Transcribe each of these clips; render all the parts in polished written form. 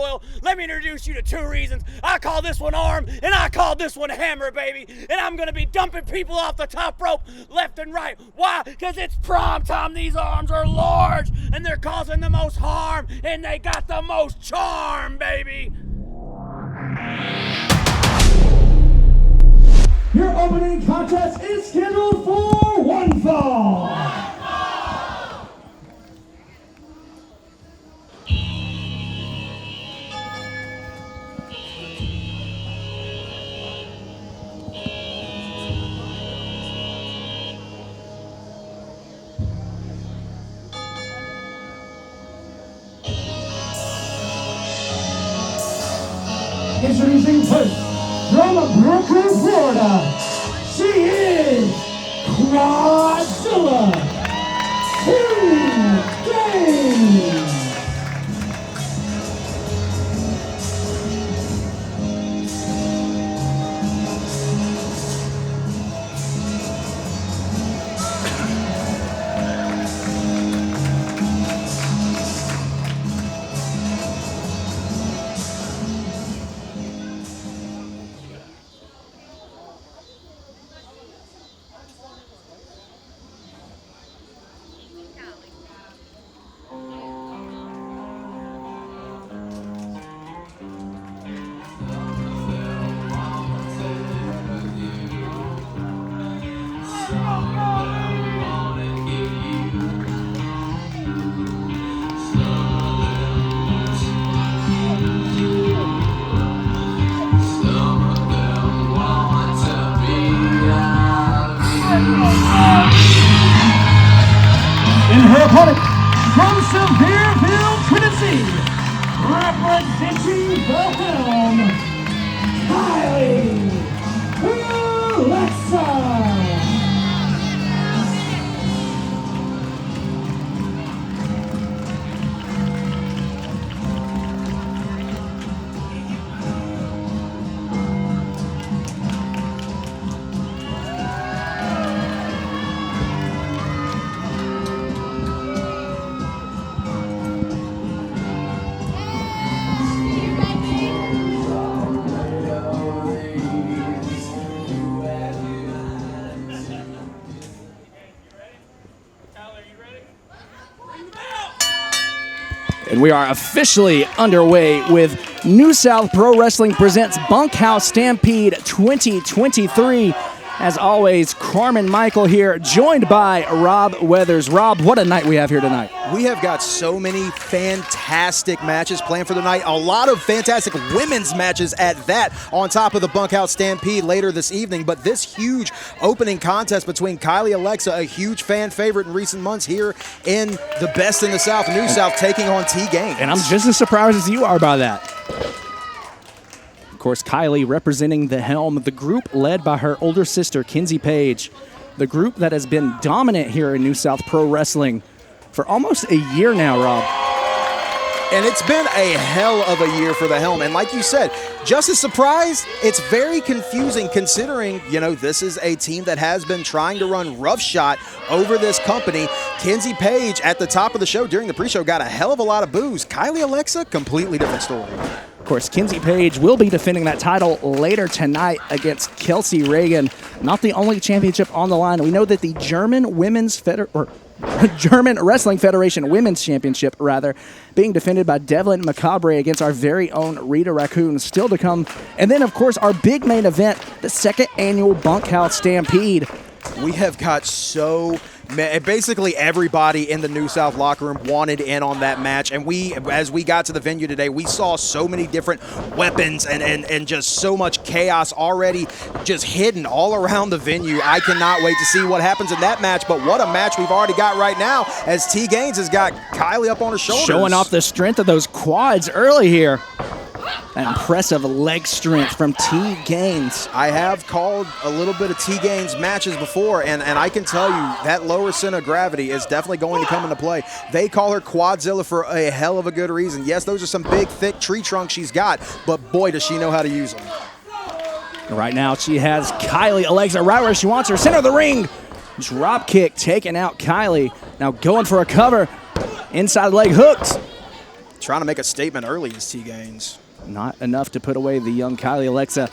oil. Let me introduce you to two reasons. I call this one arm, and I call this one hammer, baby. And I'm going to be dumping people off the top rope left and right. Why? Because it's prime time. These arms are large, and they're causing the most harm, and they got the most charm, baby. Your opening contest is scheduled for one fall. Introducing first, from Brooklyn, Florida, she is Quadzilla T-Gainz. In her opponent, from Sevierville, Tennessee, representing the helm, Kylie Alexa. And we are officially underway with New South Pro Wrestling presents Bunkhouse Stampede 2023. As always, Carmen Michael here, joined by Rob Weathers. Rob, what a night we have here tonight. We have got so many fantastic matches planned for the night. A lot of fantastic women's matches at that, on top of the Bunkhouse Stampede later this evening. But this huge opening contest between Kylie Alexa, a huge fan favorite in recent months here in the Best in the South, New South, taking on T-Gainz. And I'm just as surprised as you are by that. Of course, Kylie representing the helm, the group led by her older sister, Kenzie Paige, the group that has been dominant here in New South Pro Wrestling for almost a year now, Rob. And it's been a hell of a year for the helm. And like you said, just as surprised, it's very confusing considering, you know, this is a team that has been trying to run roughshod over this company. Kenzie Paige at the top of the show during the pre-show got a hell of a lot of boos. Kylie Alexa, completely different story. Of course, Kenzie Paige will be defending that title later tonight against Kelsey Raegan. Not the only championship on the line. We know that the German Wrestling Federation Women's Championship, being defended by Devlyn and Macabre against our very own Rita Raccoon, still to come. And then, of course, our big main event, the second annual Bunkhouse Stampede. We have got basically everybody in the New South locker room wanted in on that match, and as we got to the venue today, we saw so many different weapons and just so much chaos already just hidden all around the venue. I cannot wait to see what happens in that match, but what a match we've already got right now, as T-Gainz has got Kylie up on her shoulders. Showing off the strength of those quads early here. An impressive leg strength from T-Gainz. I have called a little bit of T-Gainz matches before, and I can tell you that lower center of gravity is definitely going to come into play. They call her Quadzilla for a hell of a good reason. Yes, those are some big, thick tree trunks she's got, but boy, does she know how to use them. Right now, she has Kylie Alexa right where she wants her. Center of the ring. Drop kick taking out Kylie. Now going for a cover. Inside leg hooked. trying to make a statement early is T-Gainz. Not enough to put away the young Kylie Alexa.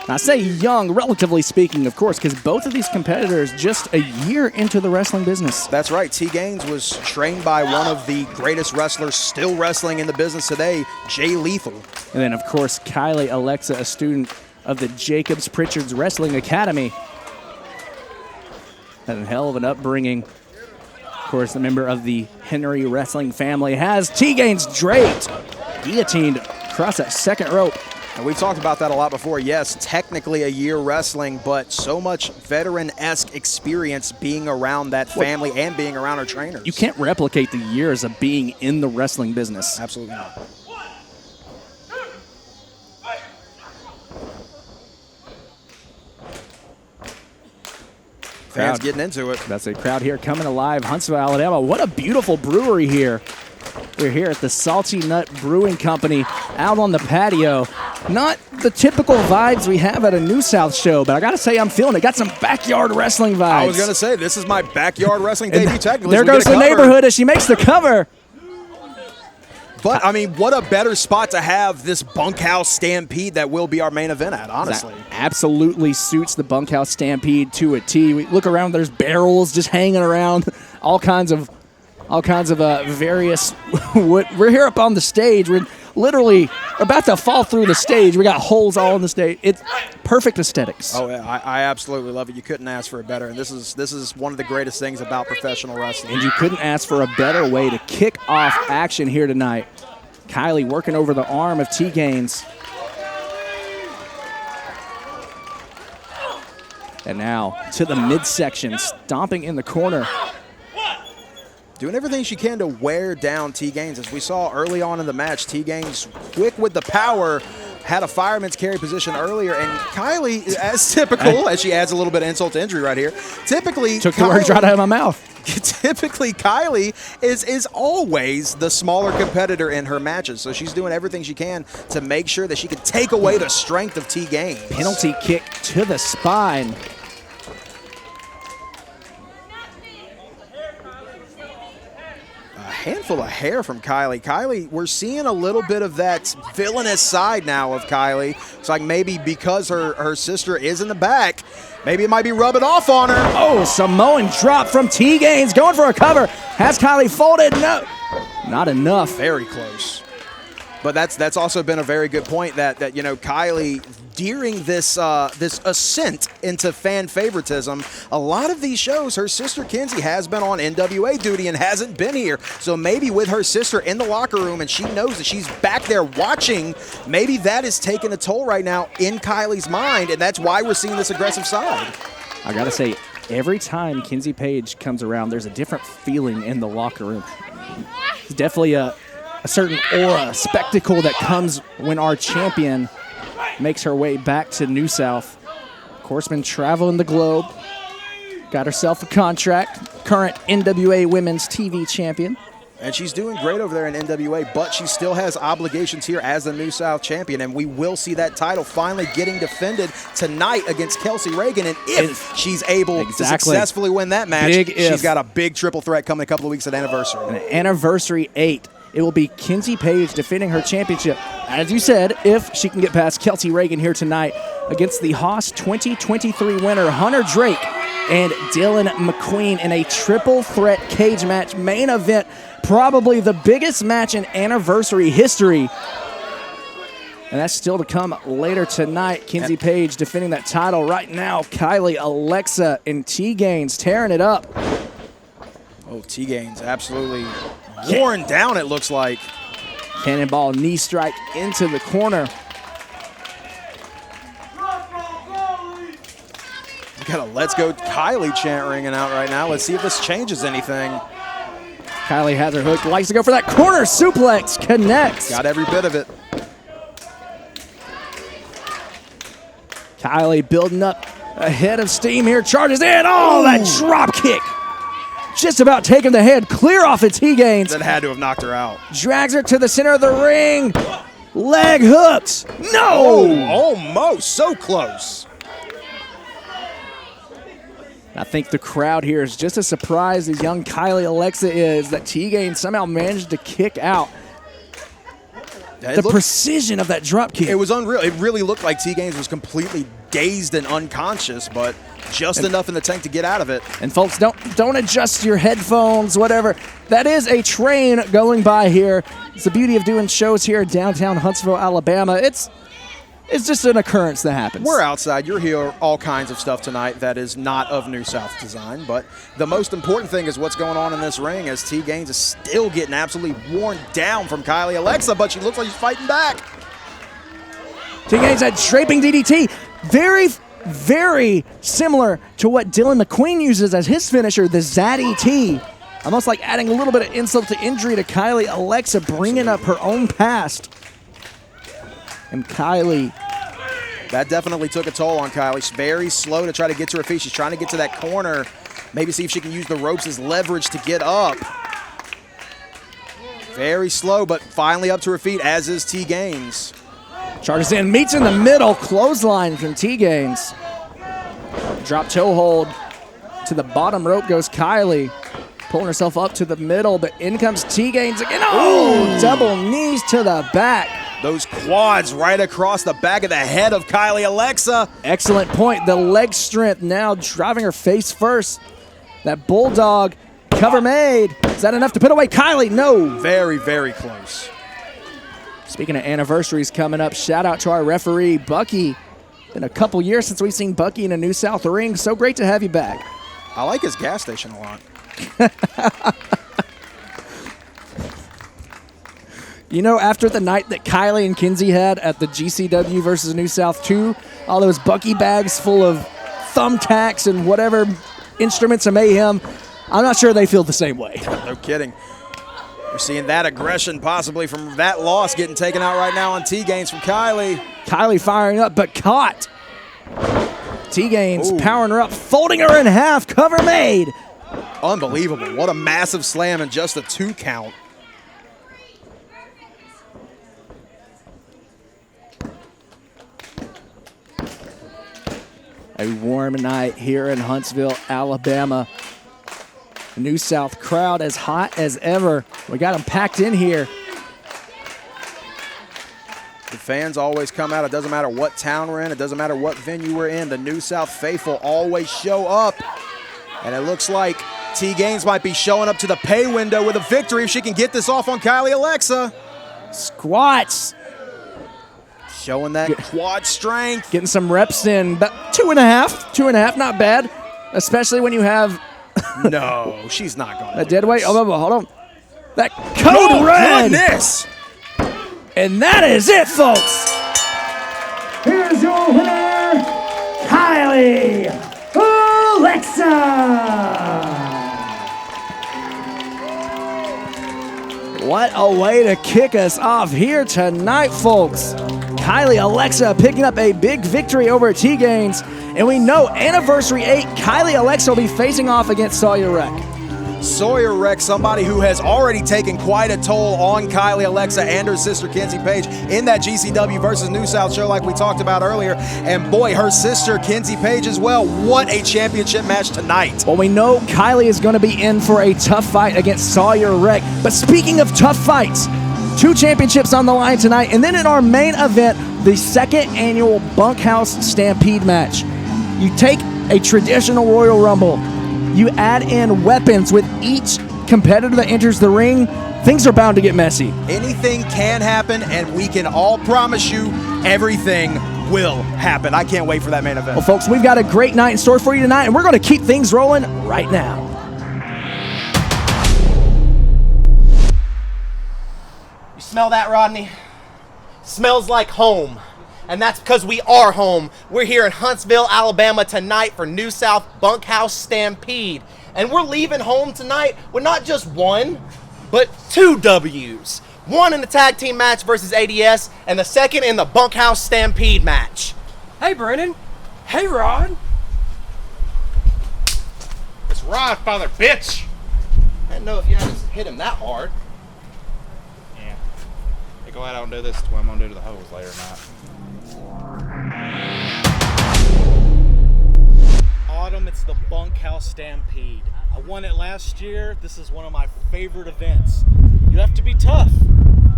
I say young, relatively speaking, of course, because both of these competitors just a year into the wrestling business. That's right. T-Gainz was trained by one of the greatest wrestlers still wrestling in the business today, Jay Lethal. And then, of course, Kylie Alexa, a student of the Jacobs Pritchard's Wrestling Academy. Had a hell of an upbringing. Of course, a member of the Henry wrestling family has T-Gainz draped, guillotined across that second rope. And we've talked about that a lot before. Yes, technically a year wrestling, but so much veteran-esque experience being around that family and being around our trainers. You can't replicate the years of being in the wrestling business. Absolutely not. Fans getting into it. That's a crowd here coming alive. Huntsville, Alabama. What a beautiful brewery here. We're here at the Salty Nut Brewing Company out on the patio. Not the typical vibes we have at a New South show, but I got to say I'm feeling it. Got some backyard wrestling vibes. I was going to say, this is my backyard wrestling debut technically. There goes the neighborhood as she makes the cover. But, I mean, what a better spot to have this Bunkhouse Stampede that will be our main event at, honestly. That absolutely suits the Bunkhouse Stampede to a T. We look around, there's barrels just hanging around, all kinds of various we're here up on the stage. We're literally about to fall through the stage. We got holes all in the stage. It's perfect aesthetics. Oh yeah, I absolutely love it. You couldn't ask for it better. And this is one of the greatest things about professional wrestling. And you couldn't ask for a better way to kick off action here tonight. Kylie working over the arm of T-Gainz. And now to the midsection, stomping in the corner. Doing everything she can to wear down T-Gainz. As we saw early on in the match, T-Gainz quick with the power, had a fireman's carry position earlier, and Kylie, as typical, as she adds a little bit of insult to injury right here, typically took the words right out of my mouth. Typically, Kylie is always the smaller competitor in her matches, so she's doing everything she can to make sure that she can take away the strength of T-Gainz. Penalty kick to the spine. Handful of hair from Kylie. Kylie, we're seeing a little bit of that villainous side now of Kylie. It's like maybe because her sister is in the back, maybe it might be rubbing off on her. Oh, Samoan drop from T-Gainz, going for a cover. Has Kylie folded? No, not enough. Very close. But that's also been a very good point that you know, Kylie, during this this ascent into fan favoritism, a lot of these shows, her sister Kenzie has been on NWA duty and hasn't been here. So maybe with her sister in the locker room and she knows that she's back there watching, maybe that is taking a toll right now in Kylie's mind, and that's why we're seeing this aggressive side. I gotta say, every time Kenzie Paige comes around, there's a different feeling in the locker room. It's definitely a certain aura, spectacle that comes when our champion makes her way back to New South. Of course, been traveling the globe. Got herself a contract. Current NWA Women's TV Champion. And she's doing great over there in NWA, but she still has obligations here as the New South champion, and we will see that title finally getting defended tonight against Kelsey Raegan. And if she's able to successfully win that match, she's got a big triple threat coming in a couple of weeks at Anniversary. And Anniversary 8. It will be Kenzie Paige defending her championship, as you said, if she can get past Kelsey Raegan here tonight against the Haas 2023 winner, Hunter Drake, and Dylan McQueen in a triple threat cage match main event, probably the biggest match in Anniversary history. And that's still to come later tonight. Kenzie Paige defending that title right now. Kylie, Alexa, and T-Gainz tearing it up. Oh, T-Gainz absolutely worn down, it looks like. Cannonball knee strike into the corner. We got a Let's Go Kylie chant ringing out right now. Let's see if this changes anything. Kylie has her hook, likes to go for that corner suplex, connects. Got every bit of it. Kylie building up a head of steam here, charges in. Oh, that drop kick. Just about taking the head clear off of T-Gainz. That had to have knocked her out. Drags her to the center of the ring. Leg hooks. No! Oh, almost. So close. I think the crowd here is just as surprised as young Kylie Alexa is that T-Gainz somehow managed to kick out. The precision of that drop kick. It was unreal. It really looked like T-Gainz was completely dazed and unconscious, but just enough in the tank to get out of it. And folks, don't adjust your headphones, whatever. That is a train going by here. It's the beauty of doing shows here in downtown Huntsville, Alabama. It's just an occurrence that happens. We're outside. You'll hear all kinds of stuff tonight that is not of New South design, but the most important thing is what's going on in this ring as T-Gainz is still getting absolutely worn down from Kylie Alexa, but she looks like she's fighting back. T-Gainz had draping DDT. Very, very similar to what Dylan McQueen uses as his finisher, the Zaddy T. Almost like adding a little bit of insult to injury to Kylie Alexa, bringing up her own past. And Kylie. That definitely took a toll on Kylie. She's very slow to try to get to her feet. She's trying to get to that corner. Maybe see if she can use the ropes as leverage to get up. Very slow, but finally up to her feet, as is T-Gainz. Charges in, meets in the middle, clothesline from T-Gainz. Drop toe hold. To the bottom rope goes Kylie. Pulling herself up to the middle, but in comes T-Gainz again. Oh, double knees to the back. Those quads right across the back of the head of Kylie Alexa. Excellent point. The leg strength now driving her face first. That bulldog cover made. Is that enough to put away Kylie? No. Very, very close. Speaking of anniversaries coming up, shout out to our referee, Bucky. Been a couple years since we've seen Bucky in a New South ring. So great to have you back. I like his gas station a lot. You know, after the night that Kylie and Kenzie had at the GCW versus New South 2, all those Bucky bags full of thumbtacks and whatever instruments of mayhem, I'm not sure they feel the same way. No kidding. We're seeing that aggression possibly from that loss getting taken out right now on T-Gainz from Kylie. Kylie firing up, but caught. T-Gainz powering her up, folding her in half, cover made. Unbelievable. What a massive slam and just a 2 count. A warm night here in Huntsville, Alabama. The New South crowd as hot as ever. We got them packed in here. The fans always come out. It doesn't matter what town we're in. It doesn't matter what venue we're in. The New South faithful always show up. And it looks like T-Gainz might be showing up to the pay window with a victory if she can get this off on Kylie Alexa. Squats. Showing that quad strength. Getting some reps in. About 2.5. 2.5, not bad. Especially when you have no, she's not going to. A dead weight. Oh, hold on. That code red. Goodness. And that is it, folks. Here's your winner, Kylie Alexa. What a way to kick us off here tonight, folks. Kylie Alexa picking up a big victory over T-Gainz. And we know Anniversary 8, Kylie Alexa will be facing off against Sawyer Wreck. Sawyer Wreck, somebody who has already taken quite a toll on Kylie Alexa and her sister Kenzie Paige in that GCW versus New South show like we talked about earlier. And boy, her sister Kenzie Paige as well. What a championship match tonight. Well, we know Kylie is going to be in for a tough fight against Sawyer Wreck. But speaking of tough fights, 2 championships on the line tonight. And then in our main event, the 2nd annual Bunkhouse Stampede match. You take a traditional Royal Rumble. You add in weapons with each competitor that enters the ring. Things are bound to get messy. Anything can happen, and we can all promise you everything will happen. I can't wait for that main event. Well, folks, we've got a great night in store for you tonight, and we're going to keep things rolling right now. You smell that, Rodney? Smells like home. And that's because we are home. We're here in Huntsville, Alabama tonight for New South Bunkhouse Stampede. And we're leaving home tonight with not just 1, but 2 W's. 1 in the tag team match versus ADS, and the 2nd in the Bunkhouse Stampede match. Hey, Brennan. Hey, Rod. It's Rod, father bitch. I didn't know if you had to hit him that hard. Yeah. Hey, glad I don't do this to what I'm going to do to the hoes later tonight. Autumn, it's the Bunkhouse Stampede. I won it last year. This is one of my favorite events. You have to be tough.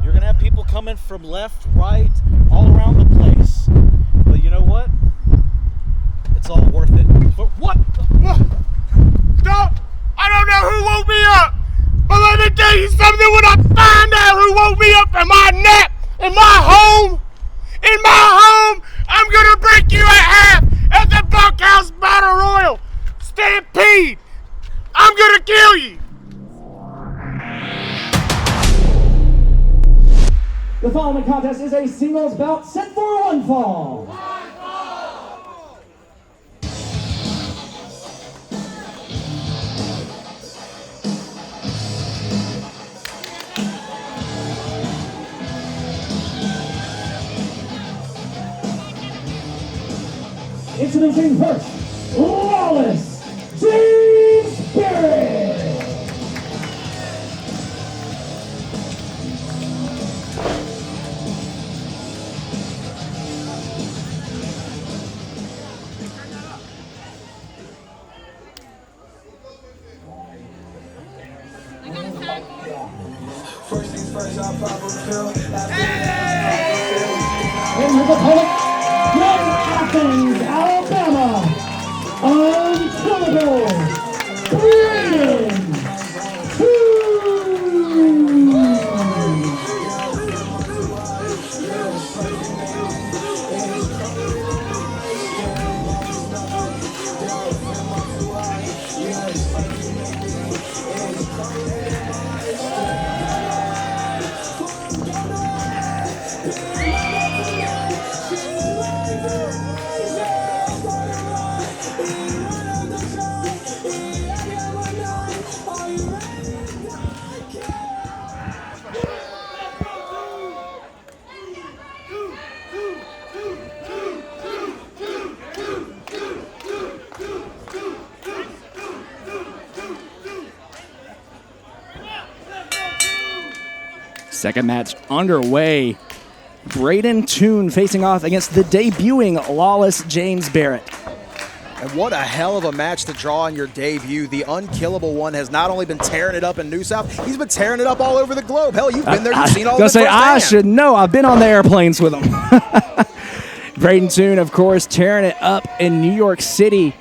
You're going to have people coming from left, right, all around the place. But you know what? It's all worth it. But what? I don't know who woke me up, but let me tell you something. When I find out who woke me up in my nap, in my home, I'm gonna break you in half at the Bunkhouse Battle Royal Stampede. I'm gonna kill you. The following contest is a singles bout set for one fall. Introducing first, Lawless, Barrett. First things first, I'll pop a pill. And his opponent, from Athens, Alabama, unkillable, Brayden. Second match underway. Brayden Toon facing off against the debuting Lawless Barrett. And what a hell of a match to draw on your debut. The unkillable one has not only been tearing it up in New South, he's been tearing it up all over the globe. Hell, you've been there, you've seen all of it I firsthand. should know. I've been on the airplanes with him. Brayden Toon, of course, tearing it up in New York City.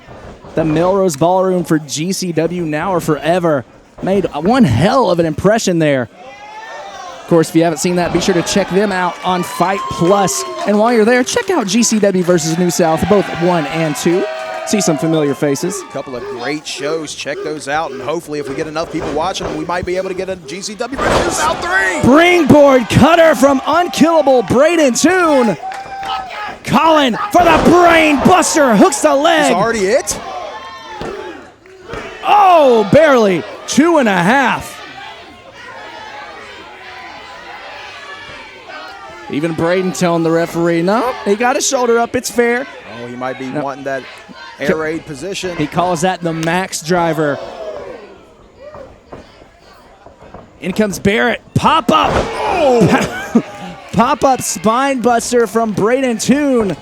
The Melrose Ballroom for GCW Now or Forever. Made one hell of an impression there. Of course, if you haven't seen that, be sure to check them out on Fight Plus. And while you're there, check out GCW versus New South, both 1 and 2. See some familiar faces. A couple of great shows. Check those out. And hopefully, if we get enough people watching them, we might be able to get a GCW versus New South 3. Springboard cutter from unkillable Brayden Toon. Colin for the brain buster. Hooks the leg. That's already it? Oh, barely. 2.5. Even Brayden telling the referee, no, he got his shoulder up. It's fair. Oh, he might be wanting that air raid position. He calls that the max driver. In comes Barrett. Pop up. Oh. Pop up spine buster from Brayden Toon.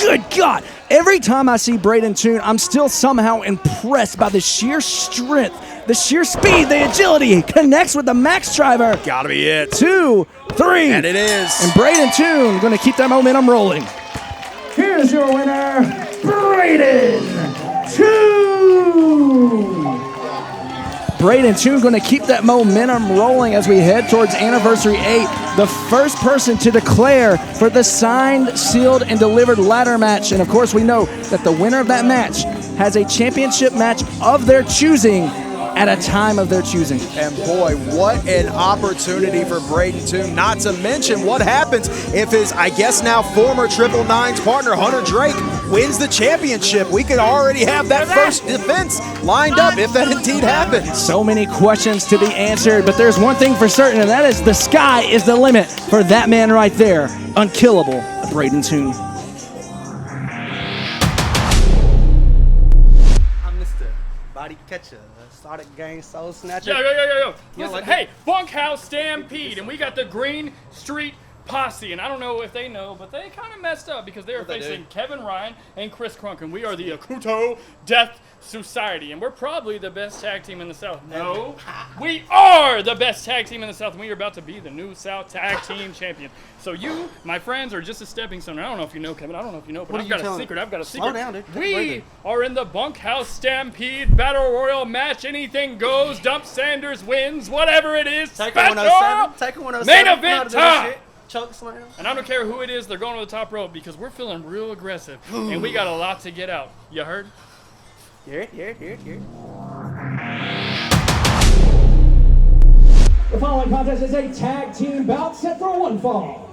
Good God. Every time I see Brayden Toon, I'm still somehow impressed by the sheer strength, the sheer speed, the agility. He connects with the max driver. Gotta be it. 2, 3. And it is. And Brayden Toon going to keep that momentum rolling. Here's your winner, Brayden Toon. Brayden Toon going to keep that momentum rolling as we head towards Anniversary 8. The first person to declare for the signed, sealed, and delivered ladder match. And of course, we know that the winner of that match has a championship match of their choosing at a time of their choosing. And boy, what an opportunity for Brayden Toon, not to mention what happens if his, I guess now former Triple Nine's partner, Hunter Drake, wins the championship. We could already have that first defense lined up if that indeed happens. So many questions to be answered, but there's one thing for certain, and that is the sky is the limit for that man right there. Unkillable, Brayden Toon. I'm Mr. Body Catcher. Started Gang Soul Snatcher. Yo. Listen, hey, Bunkhouse Stampede, and we got the Green Street Posse, and I don't know if they know, but they kind of messed up because they were What'd they facing do? Kevin Ryan and Chris Crunk, and we are the Akuto Death Society, and we're probably the best tag team in the South. No, we are the best tag team in the South, and we are about to be the New South Tag Team Champion. So you, my friends, are just a stepping stone. I don't know if you know, Kevin. I don't know if you know, but What are I've you got a telling- secret. I've got a Slow secret. down, dude. We are in the Bunkhouse Stampede Battle Royal match. Anything goes. Dump Sanders wins. Whatever it is. Take a special. 107. Take a 107. Main Come on, event do this time. shit. Choke slam. And I don't care who it is, they're going to the top rope because we're feeling real aggressive. And we got a lot to get out. You heard? Hear it, hear it, hear it, hear it. The following contest is a tag team bout set for one fall.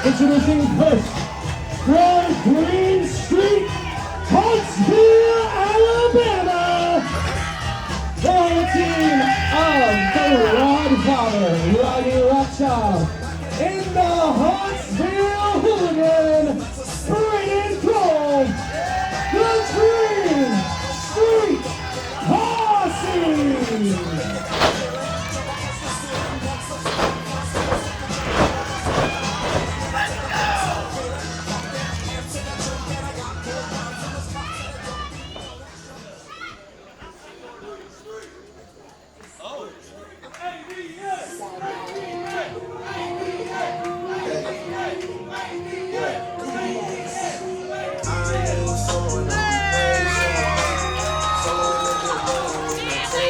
Introducing first, from Greene Street, Huntsville, Alabama, the team of the Godfather, Rodney Rockchild, in the Huntsville Hooligan, Brayden, the Greene Street Posse.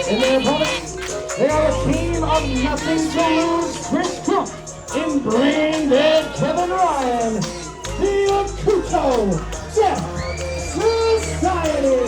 In their opponents, they are a team of nothing to lose, Chris Crunk, in Brayden, Kevin Ryan, the Akuto Death Society.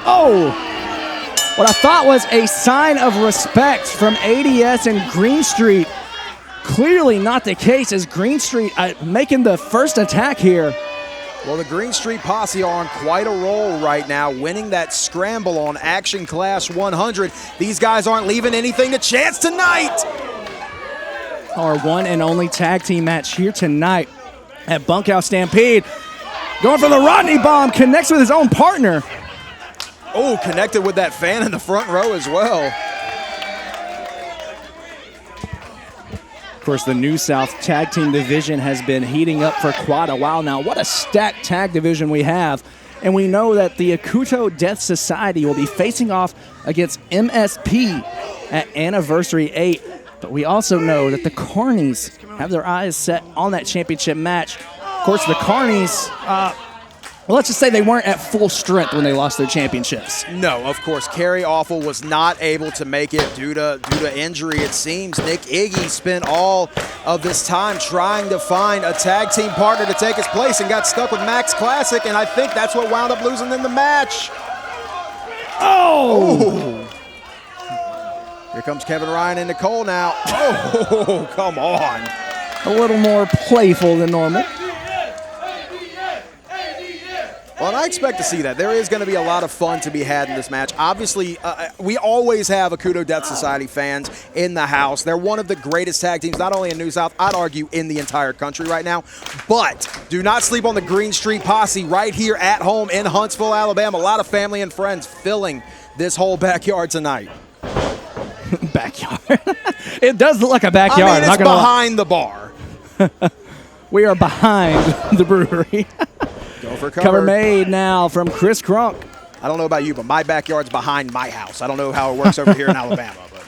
Oh! What I thought was a sign of respect from ADS and Greene Street. Clearly not the case as Greene Street making the first attack here. Well, the Greene Street Posse are on quite a roll right now, winning that scramble on Action Class 100. These guys aren't leaving anything to chance tonight. Our one and only tag team match here tonight at Bunkhouse Stampede. Going for the Rodney bomb, connects with his own partner. Oh, connected with that fan in the front row as well. Of course, the New South Tag Team Division has been heating up for quite a while now. What a stacked tag division we have. And we know that the Akuto Death Society will be facing off against MSP at Anniversary 8. But we also know that the Carnies have their eyes set on that championship match. Of course, the Carnies, well, let's just say they weren't at full strength when they lost their championships. No, of course, Carrie Awful was not able to make it due to injury, it seems. Nick Iggy spent all of this time trying to find a tag team partner to take his place and got stuck with Max Classic, and I think that's what wound up losing in the match. Oh! Here comes Kevin Ryan and Nicole now. Oh, come on. A little more playful than normal. Well, and I expect to see that. There is going to be a lot of fun to be had in this match. Obviously, we always have Akuto Death Society fans in the house. They're one of the greatest tag teams, not only in New South, I'd argue in the entire country right now. But do not sleep on the Greene Street Posse right here at home in Huntsville, Alabama. A lot of family and friends filling this whole backyard tonight. Backyard. It does look like a backyard. I mean, it's behind the bar. We are behind the brewery. Go for Cover made now from Chris Crunk. I don't know about you, but my backyard's behind my house. I don't know how it works over here in Alabama. But.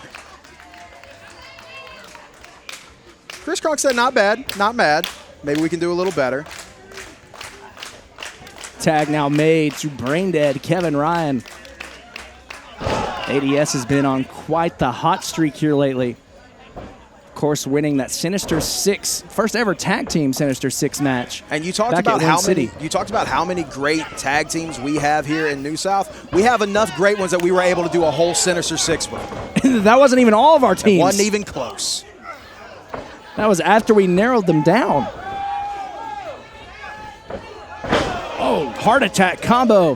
Chris Crunk said not bad, not mad. Maybe we can do a little better. Tag now made to brain dead Kevin Ryan. ADS has been on quite the hot streak here lately. Of course, winning that Sinister Six, first ever tag team Sinister Six match. And you talked about how many great tag teams we have here in New South. We have enough great ones that we were able to do a whole Sinister Six with. That wasn't even all of our teams. It wasn't even close. That was after we narrowed them down. Oh, heart attack combo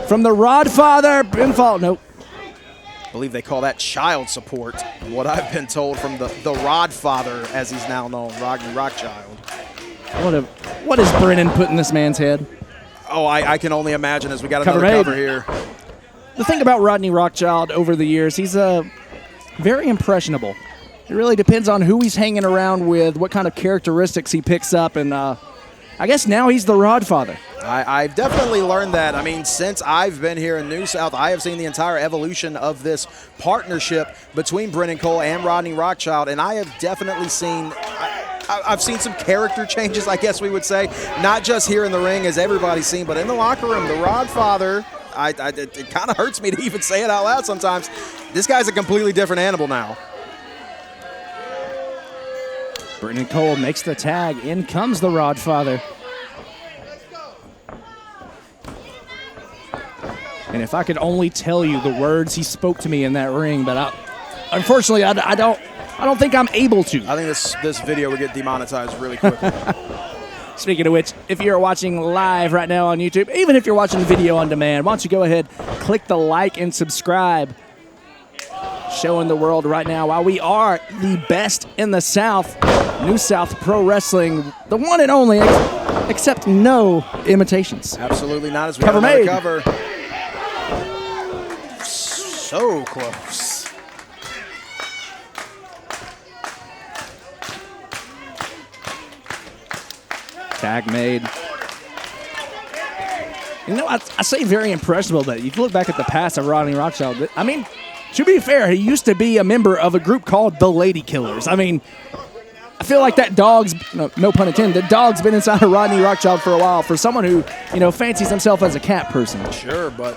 from the Rodfather. Pinfall. Nope. I believe they call that child support. What I've been told from the Rodfather, as he's now known, Rodney Rockchild. What is Brennan put in this man's head? Oh, I can only imagine as we got another cover here. The thing about Rodney Rockchild over the years, he's very impressionable. It really depends on who he's hanging around with, what kind of characteristics he picks up, and I guess now he's the Rodfather. I've definitely learned that. I mean, since I've been here in New South, I have seen the entire evolution of this partnership between Brennan Cole and Rodney Rockchild, and I have definitely seen I've seen some character changes, I guess we would say, not just here in the ring as everybody's seen, but in the locker room. The Rodfather, it kind of hurts me to even say it out loud sometimes. This guy's a completely different animal now. Brennan Cole makes the tag. In comes the Rodfather. And if I could only tell you the words he spoke to me in that ring, but unfortunately, I don't think I'm able to. I think this video would get demonetized really quickly. Speaking of which, if you're watching live right now on YouTube, even if you're watching the video on demand, why don't you go ahead, click the like and subscribe. Showing the world right now why we are the best in the South. New South Pro Wrestling, the one and only, except no imitations. Absolutely not. As we cover have made. Cover. So close. Tag made. You know, I say very impressionable, but if you look back at the past of Rodney Rockchild, I mean, to be fair, he used to be a member of a group called the Lady Killers. I mean, I feel like that dog's, no pun intended, the dog's been inside of Rodney Rockchild for a while for someone who, fancies himself as a cat person. Sure, but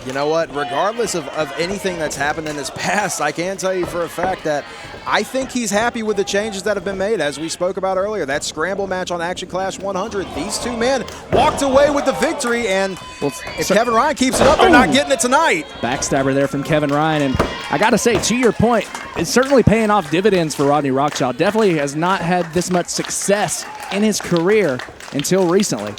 you know what? Regardless of anything that's happened in his past, I can tell you for a fact that I think he's happy with the changes that have been made, as we spoke about earlier. That scramble match on Action Clash 100, these two men walked away with the victory, and if Kevin Ryan keeps it up, they're not getting it tonight. Backstabber there from Kevin Ryan, and I got to say, to your point, it's certainly paying off dividends for Rodney Rockchild. Definitely has not had this much success in his career until recently.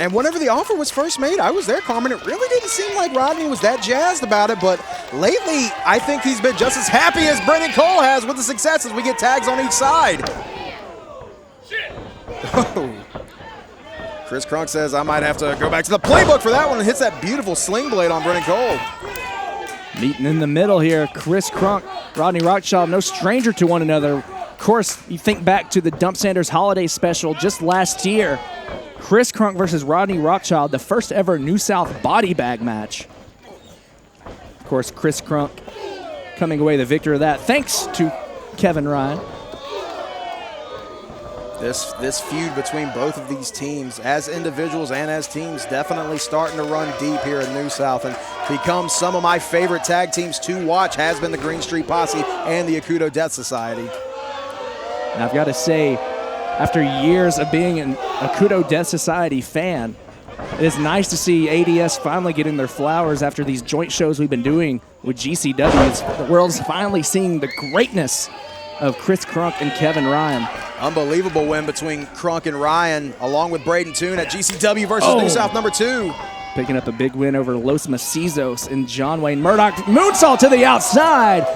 And whenever the offer was first made, I was there, Carmen. It really didn't seem like Rodney was that jazzed about it, but lately, I think he's been just as happy as Brennan Cole has with the success as we get tags on each side. Oh. Chris Crunk says I might have to go back to the playbook for that one and hits that beautiful sling blade on Brennan Cole. Meeting in the middle here, Chris Crunk, Rodney Rockchild, no stranger to one another. Of course, you think back to the Dump Sanders Holiday Special just last year. Chris Crunk versus Rodney Rockchild, the first ever New South body bag match. Of course, Chris Crunk coming away the victor of that, thanks to Kevin Ryan. This feud between both of these teams, as individuals and as teams, definitely starting to run deep here in New South and become some of my favorite tag teams to watch. Has been the Green Street Posse and the Akuto Death Society. And I've got to say, after years of being an Akuto Death Society fan, it is nice to see ADS finally getting their flowers after these joint shows we've been doing with GCWs. The world's finally seeing the greatness of Chris Crunk and Kevin Ryan. Unbelievable win between Crunk and Ryan, along with Brayden Toon at GCW versus New South #2. Picking up a big win over Los Macizos and John Wayne Murdoch. Moonsault to the outside.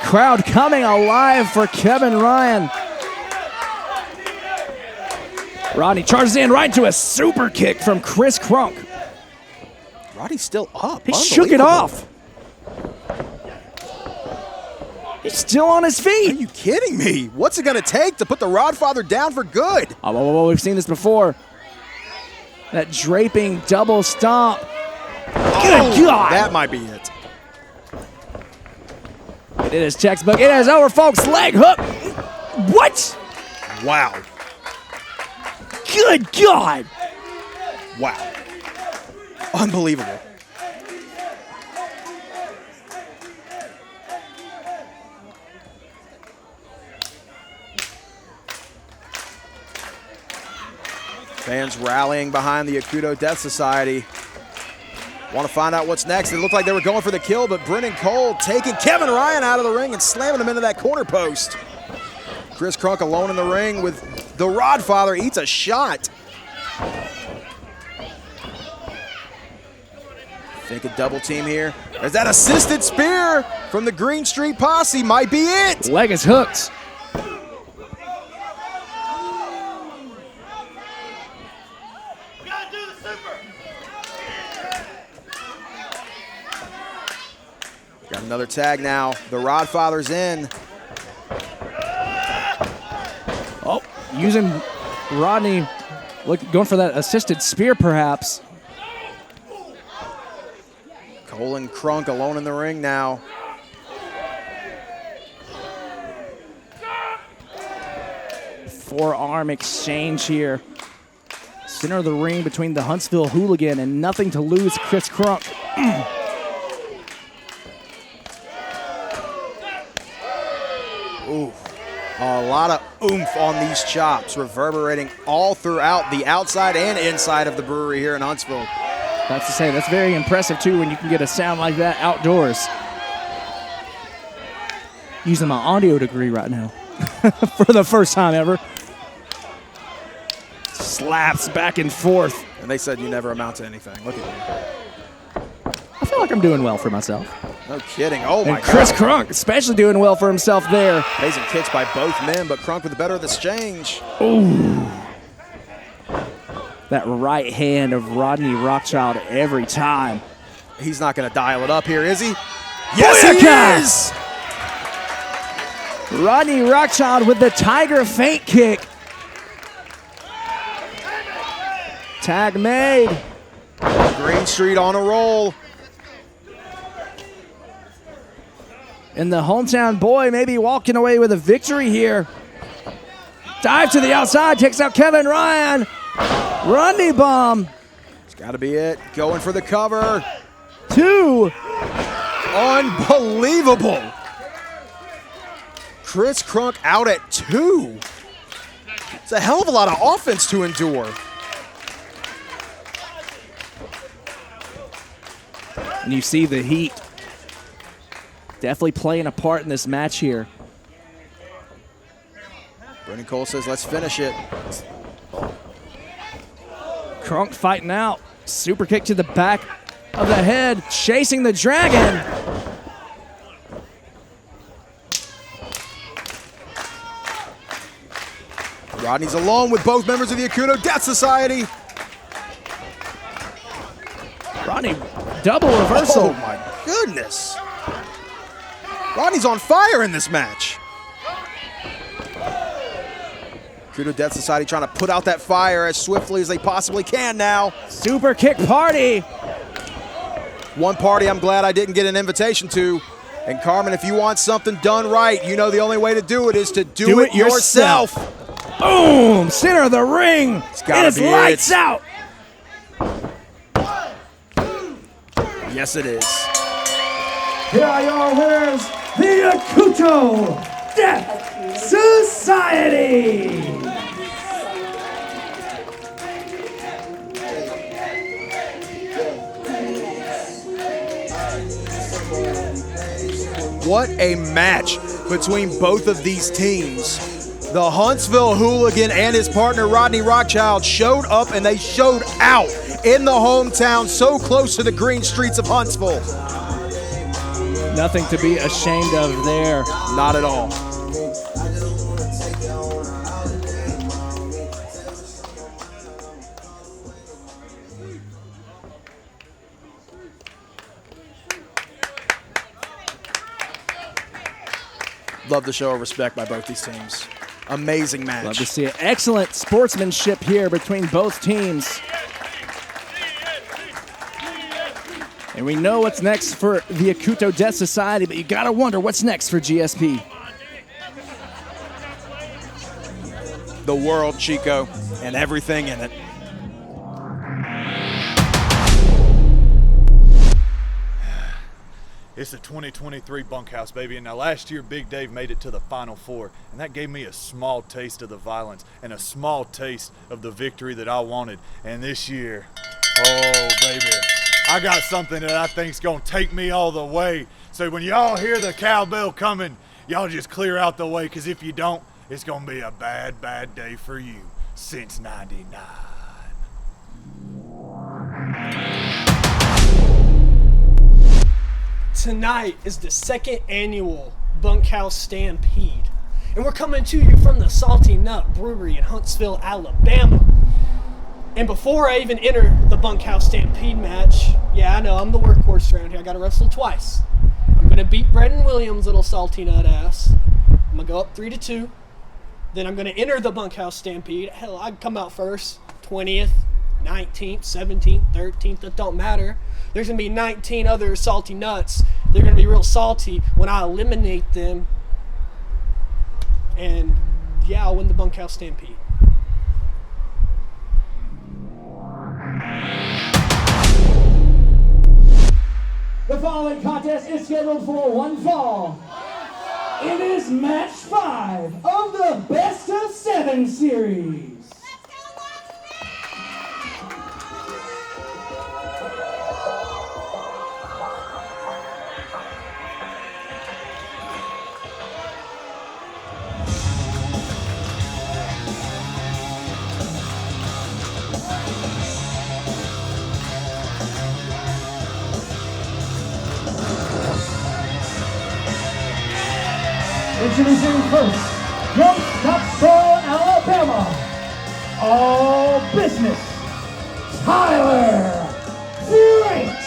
Crowd coming alive for Kevin Ryan. Rodney charges in right into a super kick from Chris Crunk. Rodney's still up. He shook it off. He's still on his feet. Are you kidding me? What's it going to take to put the Rodfather down for good? Oh, we've seen this before. That draping double stomp. Good God. That might be it. It is textbook. It is over, folks. Leg hook. What? Wow. Good God. Wow. Unbelievable. Fans rallying behind the Akuto Death Society. Want to find out what's next. It looked like they were going for the kill, but Brennan Cole taking Kevin Ryan out of the ring and slamming him into that corner post. Chris Crunk alone in the ring with the Rodfather, eats a shot. Think a double team here. There's that assisted spear from the Green Street Posse. Might be it. Leg is hooked. Got another tag now. The Rodfather's in. Oh, using Rodney, going for that assisted spear perhaps. Cole and Crunk alone in the ring now. Forearm exchange here. Center of the ring between the Huntsville hooligan and nothing to lose, Chris Crunk. Ooh, a lot of oomph on these chops, reverberating all throughout the outside and inside of the brewery here in Huntsville. That's to say, that's very impressive too when you can get a sound like that outdoors. Using my audio degree right now for the first time ever. Slaps back and forth. And they said you never amount to anything. Look at you. I feel like I'm doing well for myself. No kidding. Oh my and Chris God. Crunk, especially doing well for himself there. Amazing kicks by both men, but Crunk with the better of the exchange. Ooh. That right hand of Rodney Rockchild every time. He's not going to dial it up here, is he? Yes, he is! Rodney Rockchild with the Tiger feint kick. Tag made. Green Street on a roll. And the hometown boy maybe walking away with a victory here. Dive to the outside, takes out Kevin Ryan. Rodney bomb. It's got to be it. Going for the cover. 2. Unbelievable. Chris Crunk out at 2. It's a hell of a lot of offense to endure. And you see the heat definitely playing a part in this match here. Brennan Cole says, let's finish it. Crunk fighting out. Super kick to the back of the head, chasing the dragon. Rodney's alone with both members of the Akuto Death Society. Rodney, double reversal. Oh my goodness. Rodney's on fire in this match. Akuto Death Society trying to put out that fire as swiftly as they possibly can now. Super kick party. One party I'm glad I didn't get an invitation to. And Carmen, if you want something done right, you know the only way to do it is to do it yourself. Boom! Center of the ring. It's lights out. Yes, it is. Here are your winners, the Akuto Death Society. What a match between both of these teams. The Huntsville hooligan and his partner Rodney Rockchild showed up and they showed out in the hometown so close to the green streets of Huntsville. Nothing to be ashamed of there. Not at all. Love the show of respect by both these teams. Amazing match. Love to see it. Excellent sportsmanship here between both teams. And we know what's next for the Akuto Death Society, but you gotta wonder what's next for GSP. The world, Chico, and everything in it. It's the 2023 Bunkhouse, baby, and now last year Big Dave made it to the Final Four, and that gave me a small taste of the violence and a small taste of the victory that I wanted. And this year, oh, baby, I got something that I think's gonna take me all the way. So when y'all hear the cowbell coming, y'all just clear out the way, because if you don't, it's gonna be a bad, bad day for you since '99. Tonight is the second annual Bunkhouse Stampede, and we're coming to you from the Salty Nut Brewery in Huntsville, Alabama. And before I even enter the Bunkhouse Stampede match, yeah, I know, I'm the workhorse around here. I gotta wrestle twice. I'm gonna beat Brayden Williams' little salty nut ass. I'm gonna go up 3-2. Then I'm gonna enter the Bunkhouse Stampede. Hell, I can come out first, 20th, 19th, 17th, 13th, that don't matter. There's going to be 19 other salty nuts. They're going to be real salty when I eliminate them. And yeah, I'll win the Bunkhouse Stampede. The following contest is scheduled for one fall. It is match 5 of the Best of 7 series. Introducing first, from Scottsboro, Alabama, all business, Tyler Franks.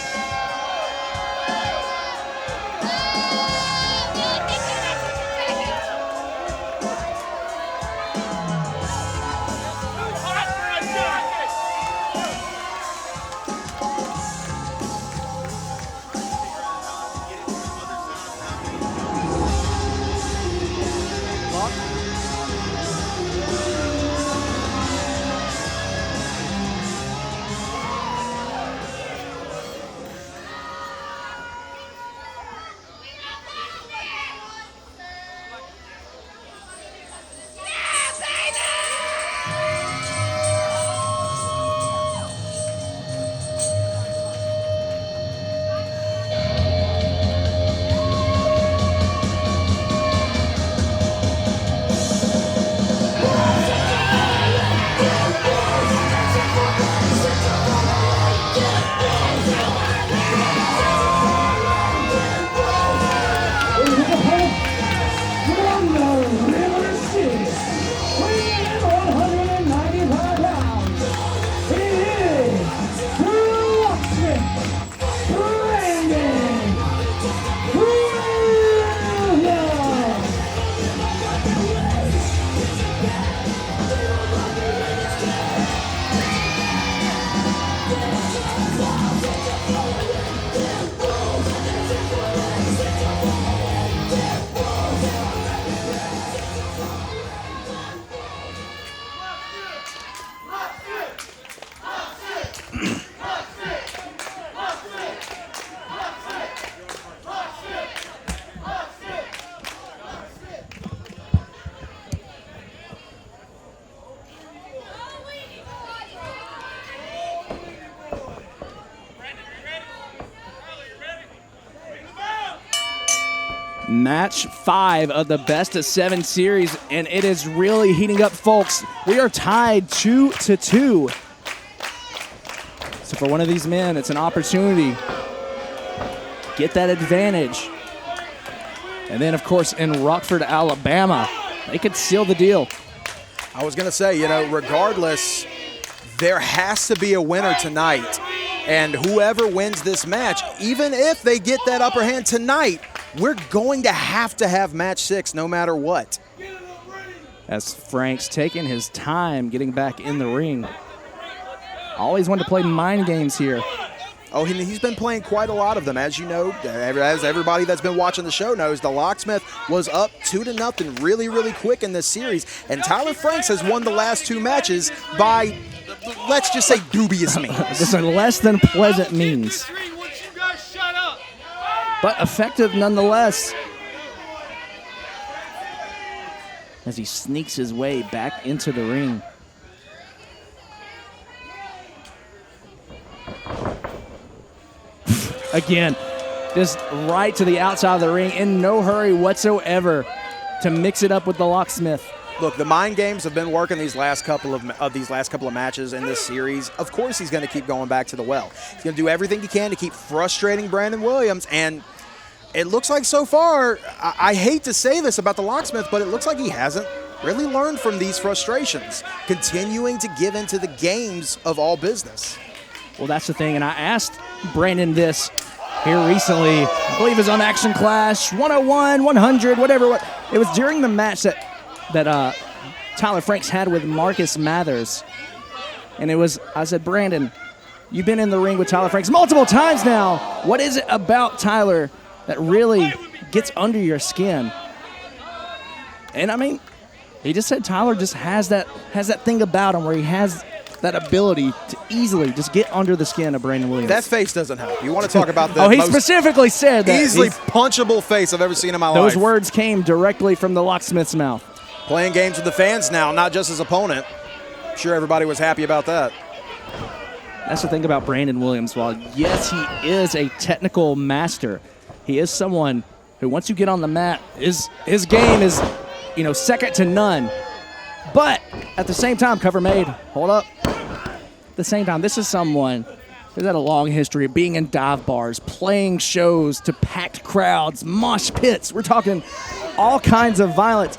Match 5 of the Best of 7 series, and it is really heating up, folks. We are tied 2-2. So for one of these men, it's an opportunity. Get that advantage. And then, of course, in Rockford, Alabama, they could seal the deal. I was going to say, you know, regardless, there has to be a winner tonight. And whoever wins this match, even if they get that upper hand tonight, we're going to have match 6 no matter what. As Frank's taking his time getting back in the ring. Always wanted to play mind games here. Oh, he's been playing quite a lot of them. As you know, as everybody that's been watching the show knows, the Locksmith was up 2-0 really, really quick in this series. And Tyler Franks has won the last 2 matches by, let's just say, dubious means. These are less than pleasant means. But effective nonetheless. As he sneaks his way back into the ring. Again, just right to the outside of the ring, in no hurry whatsoever to mix it up with the Locksmith. Look, the mind games have been working these last couple of matches in this series. Of course, he's going to keep going back to the well. He's going to do everything he can to keep frustrating Brandon Williams, and it looks like so far, I hate to say this about the Locksmith, but it looks like he hasn't really learned from these frustrations, continuing to give into the games of all business. Well, that's the thing, and I asked Brandon this here recently. I believe it was on Action Clash 101, 100, whatever. It was during the match that Tyler Franks had with Marcus Mathers. And I said, Brandon, you've been in the ring with Tyler Franks multiple times now. What is it about Tyler that really gets under your skin? And I mean, he just said Tyler just has that thing about him where he has that ability to easily just get under the skin of Brandon Williams. That face doesn't help. You want to talk about the he specifically said that. Easily punchable face I've ever seen in my life. Those words came directly from the Locksmith's mouth. Playing games with the fans now, not just his opponent. I'm sure everybody was happy about that. That's the thing about Brandon Williams. While, yes, he is a technical master, he is someone who, once you get on the mat, his game is, second to none. But at the same time, cover made. Hold up. At the same time, this is someone who's had a long history of being in dive bars, playing shows to packed crowds, mosh pits. We're talking all kinds of violence.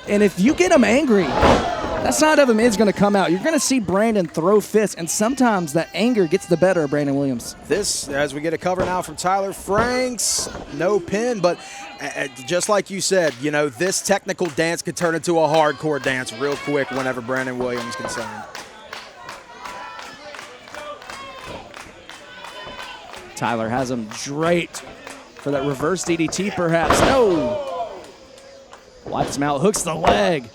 And if you get him angry, that side of him is going to come out. You're going to see Brandon throw fists, and sometimes that anger gets the better of Brandon Williams. This, as we get a cover now from Tyler Franks, no pin, but just like you said, this technical dance could turn into a hardcore dance real quick whenever Brandon Williams is concerned. Tyler has him draped for that reverse DDT, perhaps. No! Wipes him out, hooks the leg.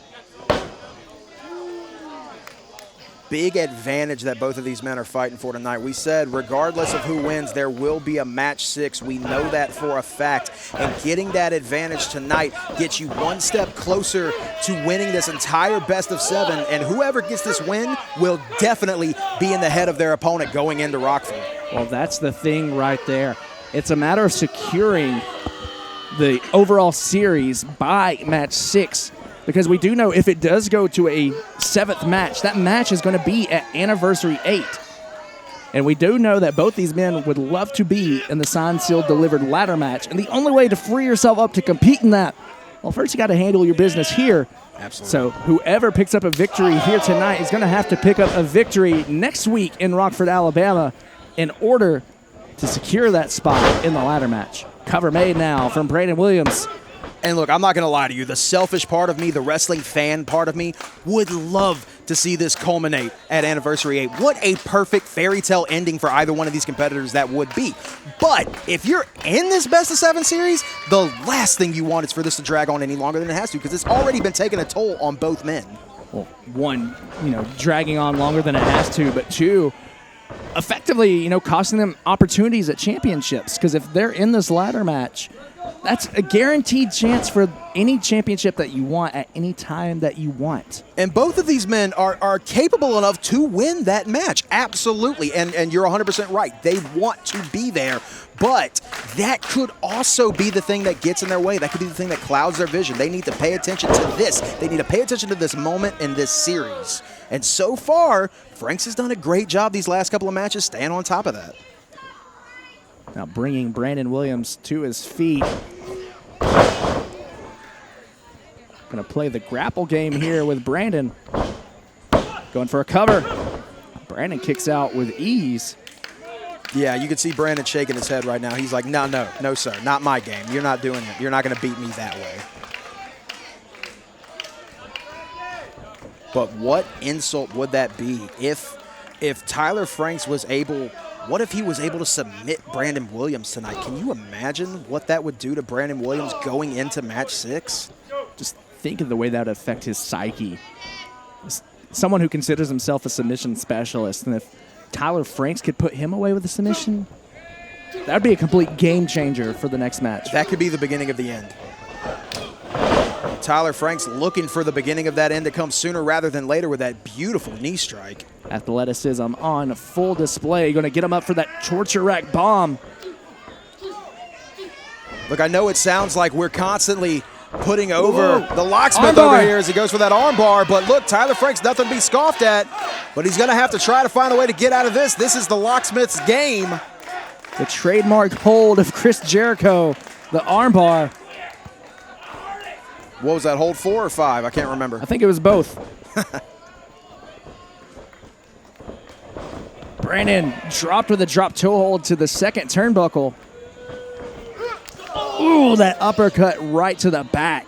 Big advantage that both of these men are fighting for tonight. We said regardless of who wins, there will be a match 6. We know that for a fact. And getting that advantage tonight gets you one step closer to winning this entire best of 7. And whoever gets this win will definitely be in the head of their opponent going into Rockville. Well, that's the thing right there. It's a matter of securing the overall series by match 6. Because we do know if it does go to a 7th match, that match is going to be at Anniversary 8. And we do know that both these men would love to be in the signed, sealed, delivered ladder match. And the only way to free yourself up to compete in that, well, first you got to handle your business here. Absolutely. So whoever picks up a victory here tonight is going to have to pick up a victory next week in Rockford, Alabama in order to secure that spot in the ladder match. Cover made now from Brandon Williams. And look, I'm not going to lie to you. The selfish part of me, the wrestling fan part of me, would love to see this culminate at Anniversary 8. What a perfect fairy tale ending for either one of these competitors that would be. But if you're in this best of 7 series, the last thing you want is for this to drag on any longer than it has to, because it's already been taking a toll on both men. Well, one, dragging on longer than it has to, but 2, effectively, costing them opportunities at championships, because if they're in this ladder match, that's a guaranteed chance for any championship that you want at any time that you want. And both of these men are capable enough to win that match. Absolutely. And you're 100% right. They want to be there. But that could also be the thing that gets in their way. That could be the thing that clouds their vision. They need to pay attention to this. They need to pay attention to this moment in this series. And so far, Franks has done a great job these last couple of matches staying on top of that. Now bringing Brandon Williams to his feet. Going to play the grapple game here with Brandon. Going for a cover. Brandon kicks out with ease. Yeah, you can see Brandon shaking his head right now. He's like, no, sir, not my game. You're not doing it. You're not going to beat me that way. But what insult would that be if Tyler Franks was able What if he was able to submit Brandon Williams tonight? Can you imagine what that would do to Brandon Williams going into match 6? Just think of the way that would affect his psyche. Someone who considers himself a submission specialist, and if Tyler Franks could put him away with a submission, that would be a complete game changer for the next match. That could be the beginning of the end. Tyler Franks looking for the beginning of that end to come sooner rather than later with that beautiful knee strike. Athleticism on full display. Going to get him up for that torture rack bomb. Look, I know it sounds like we're constantly putting over the locksmith over here as he goes for that arm bar, but look, Tyler Franks, nothing to be scoffed at, but he's going to have to try to find a way to get out of this. This is the locksmith's game. The trademark hold of Chris Jericho, the arm bar. What was that, hold 4 or 5? I can't remember. I think it was both. Brennan dropped with a drop toe hold to the second turnbuckle. Ooh, that uppercut right to the back.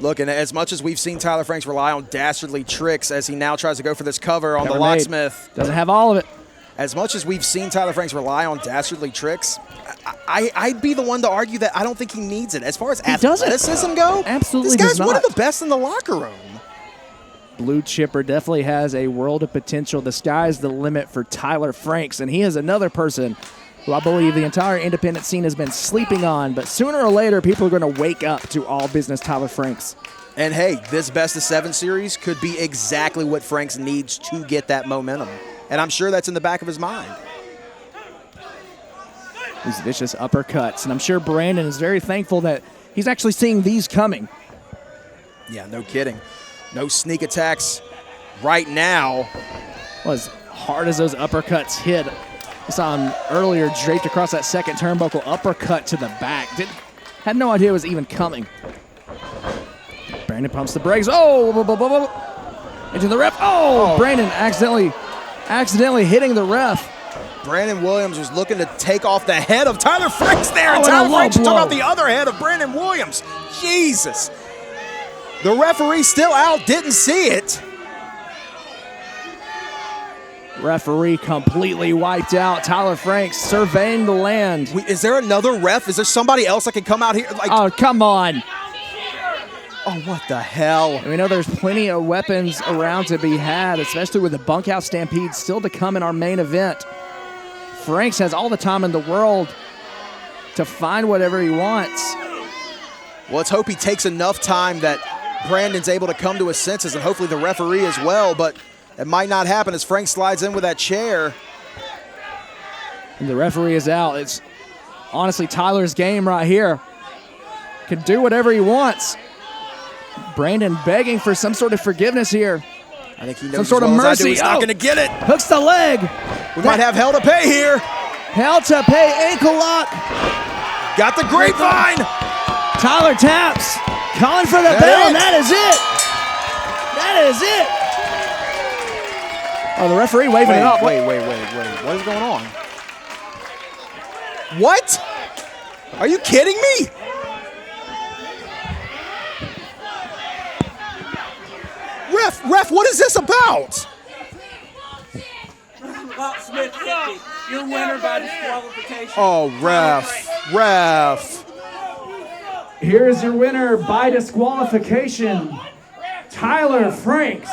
Look, and as much as we've seen Tyler Franks rely on dastardly tricks as he now tries to go for this cover on the locksmith. Doesn't have all of it. As much as we've seen Tyler Franks rely on dastardly tricks, I'd be the one to argue that I don't think he needs it. As far as athleticism go, absolutely this guy's does not. one of the best in the locker room. Blue Chipper definitely has a world of potential. The sky's the limit for Tyler Franks, and he is another person who I believe the entire independent scene has been sleeping on, but sooner or later, people are going to wake up to all business Tyler Franks. And hey, this best of 7 series could be exactly what Franks needs to get that momentum. And I'm sure that's in the back of his mind. These vicious uppercuts, and I'm sure Brandon is very thankful that he's actually seeing these coming. Yeah, no kidding. No sneak attacks right now. Well, as hard as those uppercuts hit, I saw him earlier draped across that second turnbuckle, uppercut to the back. Had no idea it was even coming. Brandon pumps the brakes. Oh, into the ref. Oh, Brandon accidentally hitting the ref. Brandon Williams was looking to take off the head of Tyler Franks there. And Oh, and a Tyler low Franks took blow. out the other head of Brandon Williams. Jesus. The referee still out, didn't see it. Referee completely wiped out. Tyler Franks surveying the land. Is there another ref? Is there somebody else that can come out here? Like, Oh, come on. oh, what the hell? We know there's plenty of weapons around to be had, especially with the Bunkhouse Stampede still to come in our main event. Franks has all the time in the world to find whatever he wants. Well, let's hope he takes enough time that Brandon's able to come to his senses, and hopefully the referee as well, but it might not happen as Frank slides in with that chair. And the referee is out. It's honestly Tyler's game right here. Can do whatever he wants. Brandon begging for some sort of forgiveness here. I think he knows some sort as of well as I do mercy. he's not going to get it. Hooks the leg. We might have hell to pay here. Hell to pay, ankle lock. Got the grapevine. Tyler taps. Calling for the bell, and that is it. That is it. Oh, the referee waving it off. Wait. What is going on? What? Are you kidding me? Ref, what is this about? Locksmith hit me. You're winner by disqualification. Oh, ref. Here is your winner by disqualification, Tyler Franks.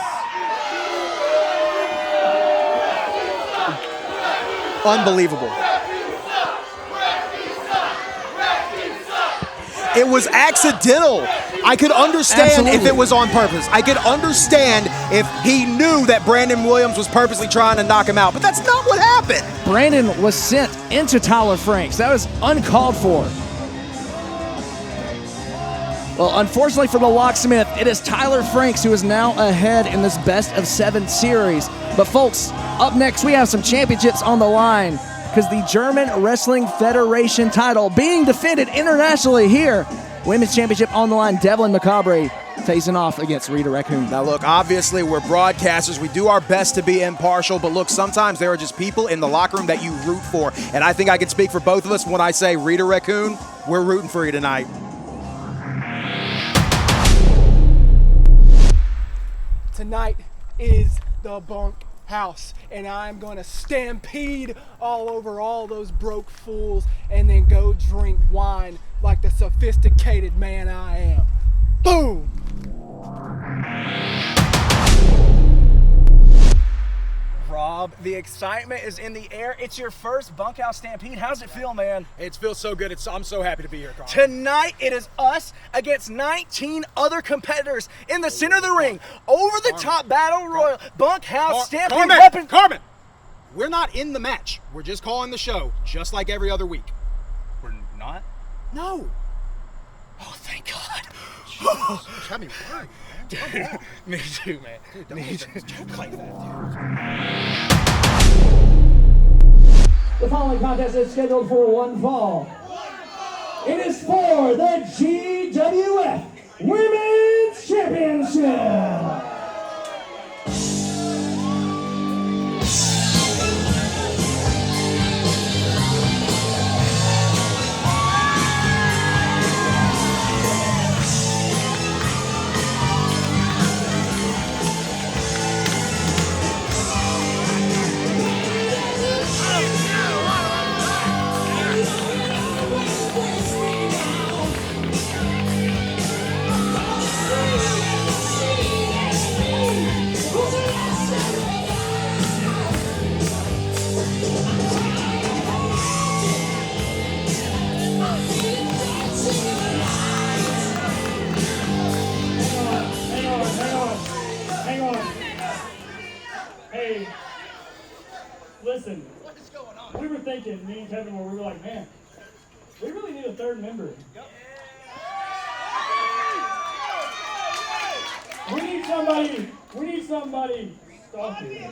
Unbelievable. It was accidental. I could understand if it was on purpose. I could understand if he knew that Brandon Williams was purposely trying to knock him out, but that's not what happened. Brandon was sent into Tyler Franks. That was uncalled for. Well, unfortunately for the locksmith, it is Tyler Franks who is now ahead in this best of 7 series. But folks, up next we have some championships on the line because the German Wrestling Federation title being defended internationally here. Women's Championship on the line, Devlyn Macabre facing off against Rita Raccoon. Now look, obviously we're broadcasters. We do our best to be impartial, but look, sometimes there are just people in the locker room that you root for. And I think I can speak for both of us when I say Rita Raccoon, we're rooting for you tonight. Tonight is the Bunkhouse house, and I'm gonna stampede all over all those broke fools and then go drink wine like the sophisticated man I am. Boom! Rob, the excitement is in the air. It's your first Bunkhouse Stampede. How's it feel, man? It feels so good. I'm so happy to be here, Carmen. Tonight, it is us against 19 other competitors in the center of the ring. Over-the-top battle royal. Bunkhouse Stampede weapon. Carmen! We're not in the match. We're just calling the show, just like every other week. We're not? No. Oh, thank God. Jesus, you had me worried, man. Dude, me too, man. Dude, don't Me even too. joke like that, The following contest is scheduled for one fall. It is for the GWF Women's Championship. Hang on. Hey, listen. We were thinking, me and Kevin, where we were like, man, we really need a third member. We need somebody stalky.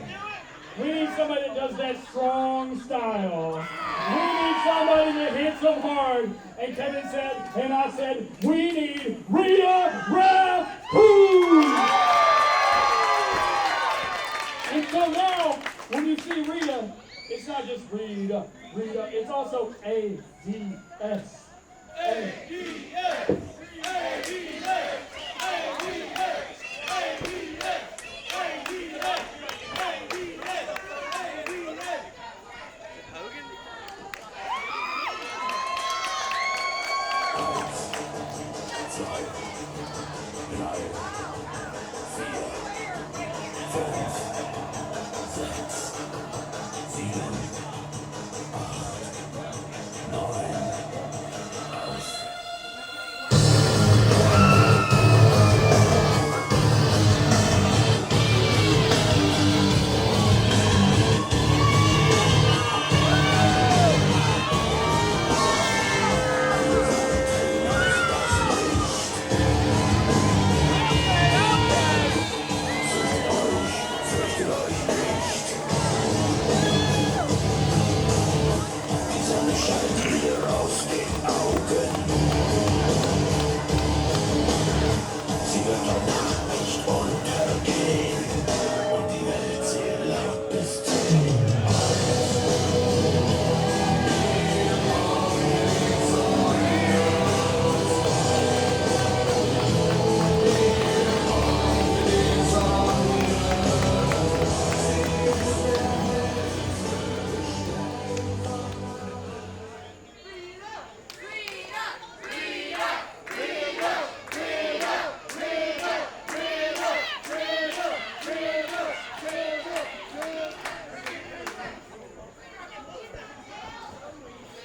We need somebody that does that strong style. We need somebody that hits them hard. And Kevin said, and I said, we need Rita Raccoon. And so now, when you see Rita, it's not just Rita, it's also A-D-S. A-D-S.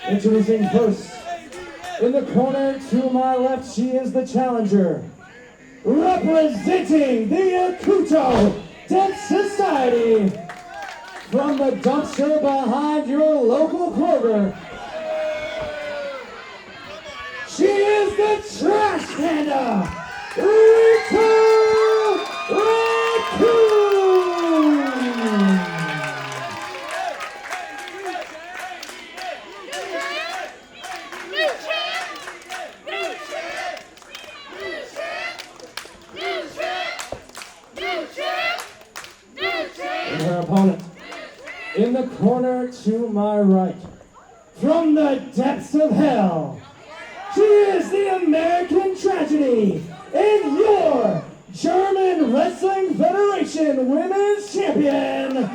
Introducing first, in the corner to my left, she is the challenger. Representing the Akuto Death Society, from the dumpster behind your local Kroger, she is the Trash Panda, Rita Raccoon! Her opponent, in the corner to my right, from the depths of hell, she is the American Tragedy and your German Wrestling Federation Women's Champion,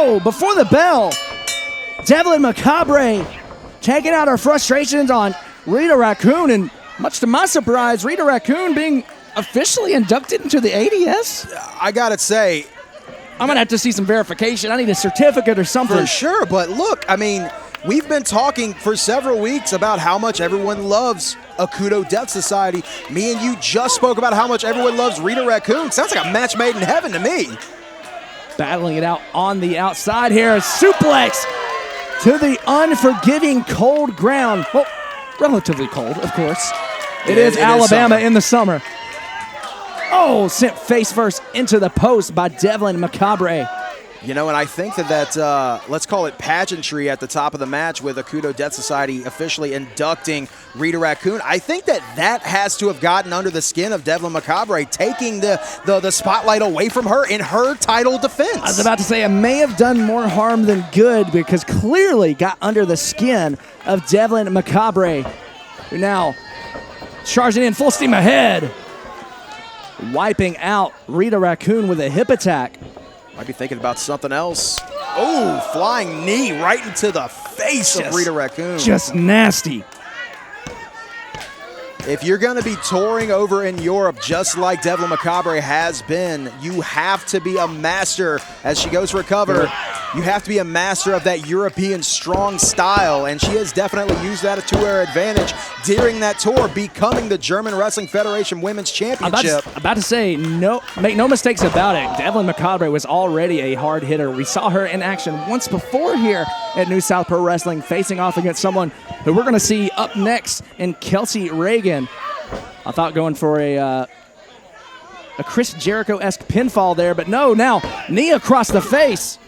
Oh, before the bell, Devlyn Macabre taking out her frustrations on Rita Raccoon, and much to my surprise, Rita Raccoon being officially inducted into the ADS. I gotta say, I'm gonna have to see some verification. I need a certificate or something. For sure, but look, I mean, we've been talking for several weeks about how much everyone loves Akuto Death Society. Me and you just spoke about how much everyone loves Rita Raccoon. Sounds like a match made in heaven to me. Battling it out on the outside here. Suplex to the unforgiving cold ground. Well, relatively cold, of course. It is Alabama in the summer. Oh, sent face first into the post by Devlyn Macabre. You know, and I think that let's call it pageantry at the top of the match with Akuto Death Society officially inducting Rita Raccoon. I think that has to have gotten under the skin of Devlyn Macabre, taking the spotlight away from her in her title defense. I was about to say it may have done more harm than good, because clearly got under the skin of Devlyn Macabre, who now charging in full steam ahead, wiping out Rita Raccoon with a hip attack. Might be thinking about something else. Oh, flying knee right into the face of Rita Raccoon. Just nasty. If you're going to be touring over in Europe just like Devlyn Macabre has been, you have to be a master, as she goes for a cover, you have to be a master of that European strong style, and she has definitely used that to her advantage during that tour, becoming the German Wrestling Federation Women's Championship. About to say, make no mistakes about it, Devlyn Macabre was already a hard hitter. We saw her in action once before here at New South Pro Wrestling, facing off against someone who we're going to see up next in Kelsey Raegan. I thought going for a Chris Jericho-esque pinfall there, but no, now knee across the face.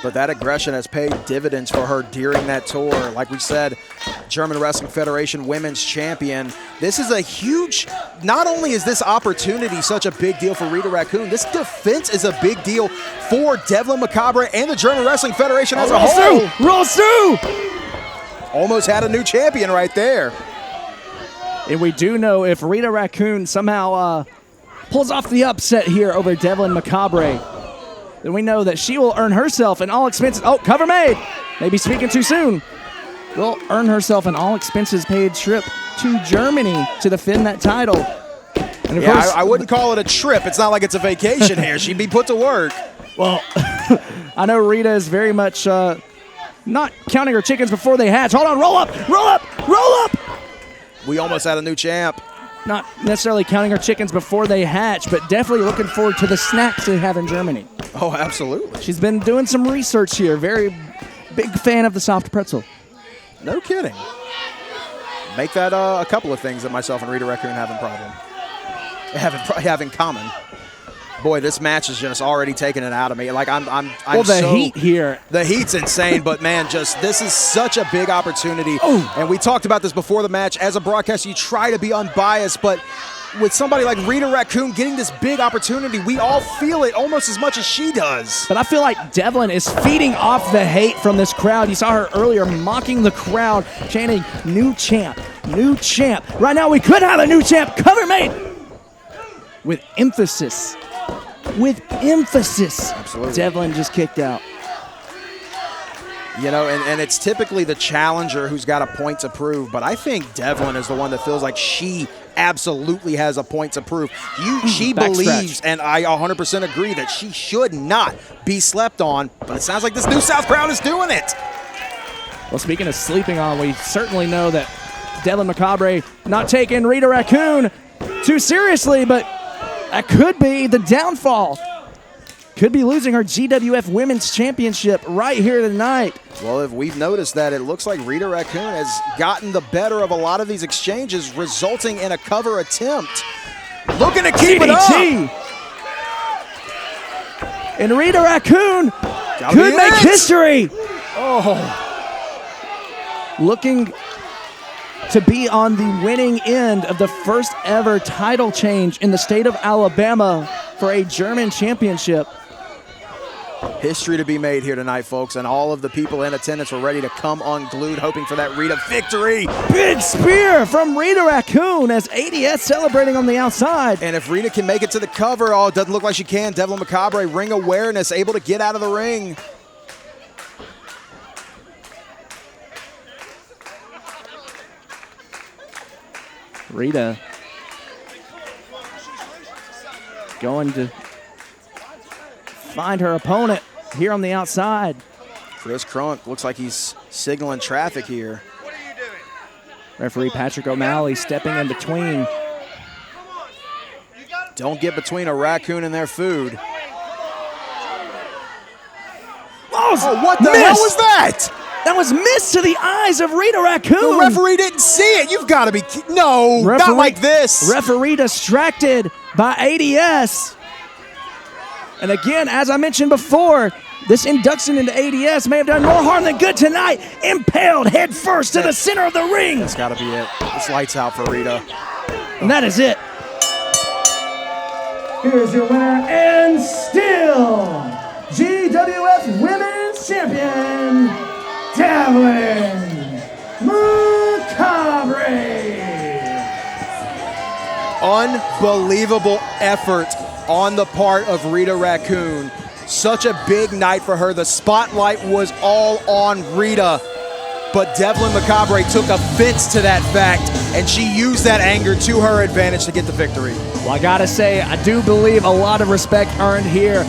But that aggression has paid dividends for her during that tour. Like we said, German Wrestling Federation Women's Champion. This is a huge, not only is this opportunity such a big deal for Rita Raccoon, this defense is a big deal for Devlyn Macabre and the German Wrestling Federation as a whole. Rolls through! Almost had a new champion right there. And we do know if Rita Raccoon somehow pulls off the upset here over Devlyn Macabre, then we know that she will earn herself an all-expenses... Oh, cover made! Maybe speaking too soon. Will earn herself an all-expenses-paid trip to Germany to defend that title. And of course, I wouldn't call it a trip. It's not like it's a vacation here. She'd be put to work. Well, I know Rita is very much not counting her chickens before they hatch. Hold on, roll up, roll up, roll up! We almost had a new champ. Not necessarily counting her chickens before they hatch, but definitely looking forward to the snacks they have in Germany. Oh, absolutely. She's been doing some research here. Very big fan of the soft pretzel. No kidding. Make that a couple of things that myself and Rita Raccoon have in common. Boy, this match is just already taking it out of me. Like heat here. The heat's insane, but man, this is such a big opportunity. Ooh. And we talked about this before the match. As a broadcaster, you try to be unbiased, but with somebody like Rita Raccoon getting this big opportunity, we all feel it almost as much as she does. But I feel like Devlyn is feeding off the hate from this crowd. You saw her earlier mocking the crowd, chanting, "New champ, new champ." Right now, we could have a new champ. Cover made with emphasis. With emphasis. Absolutely. Devlyn just kicked out. You know, and it's typically the challenger who's got a point to prove, but I think Devlyn is the one that feels like she absolutely has a point to prove. She believes, and I 100% agree, that she should not be slept on, but it sounds like this New South crowd is doing it. Well, speaking of sleeping on, we certainly know that Devlyn Macabre not taking Rita Raccoon too seriously, but that could be the downfall. Could be losing her GWF Women's Championship right here tonight. Well, if we've noticed that, it looks like Rita Raccoon has gotten the better of a lot of these exchanges, resulting in a cover attempt. Looking to keep it up. And Rita Raccoon could make history. Oh. Looking to be on the winning end of the first ever title change in the state of Alabama for a German championship. History to be made here tonight, folks, and all of the people in attendance were ready to come unglued, hoping for that Rita victory. Big spear from Rita Raccoon as ADS celebrating on the outside. And if Rita can make it to the cover, it doesn't look like she can. Devlyn Macabre, ring awareness, able to get out of the ring. Rita going to find her opponent here on the outside. Chris Crunk looks like he's signaling traffic here. Referee Patrick O'Malley stepping in between. Don't get between a raccoon and their food. Oh, what the hell was that? That was missed to the eyes of Rita Raccoon. The referee didn't see it. You've got to be no, not like this. Referee distracted by ADS. And again, as I mentioned before, this induction into ADS may have done more harm than good tonight. Impaled head first to the center of the ring. That's got to be it. It's lights out for Rita. And that is it. Here's your winner and still GWF Women's Champion, Devlyn Macabre. Unbelievable effort on the part of Rita Raccoon. Such a big night for her. The spotlight was all on Rita, but Devlyn Macabre took offense to that fact, and she used that anger to her advantage to get the victory. Well, I gotta say, I do believe a lot of respect earned here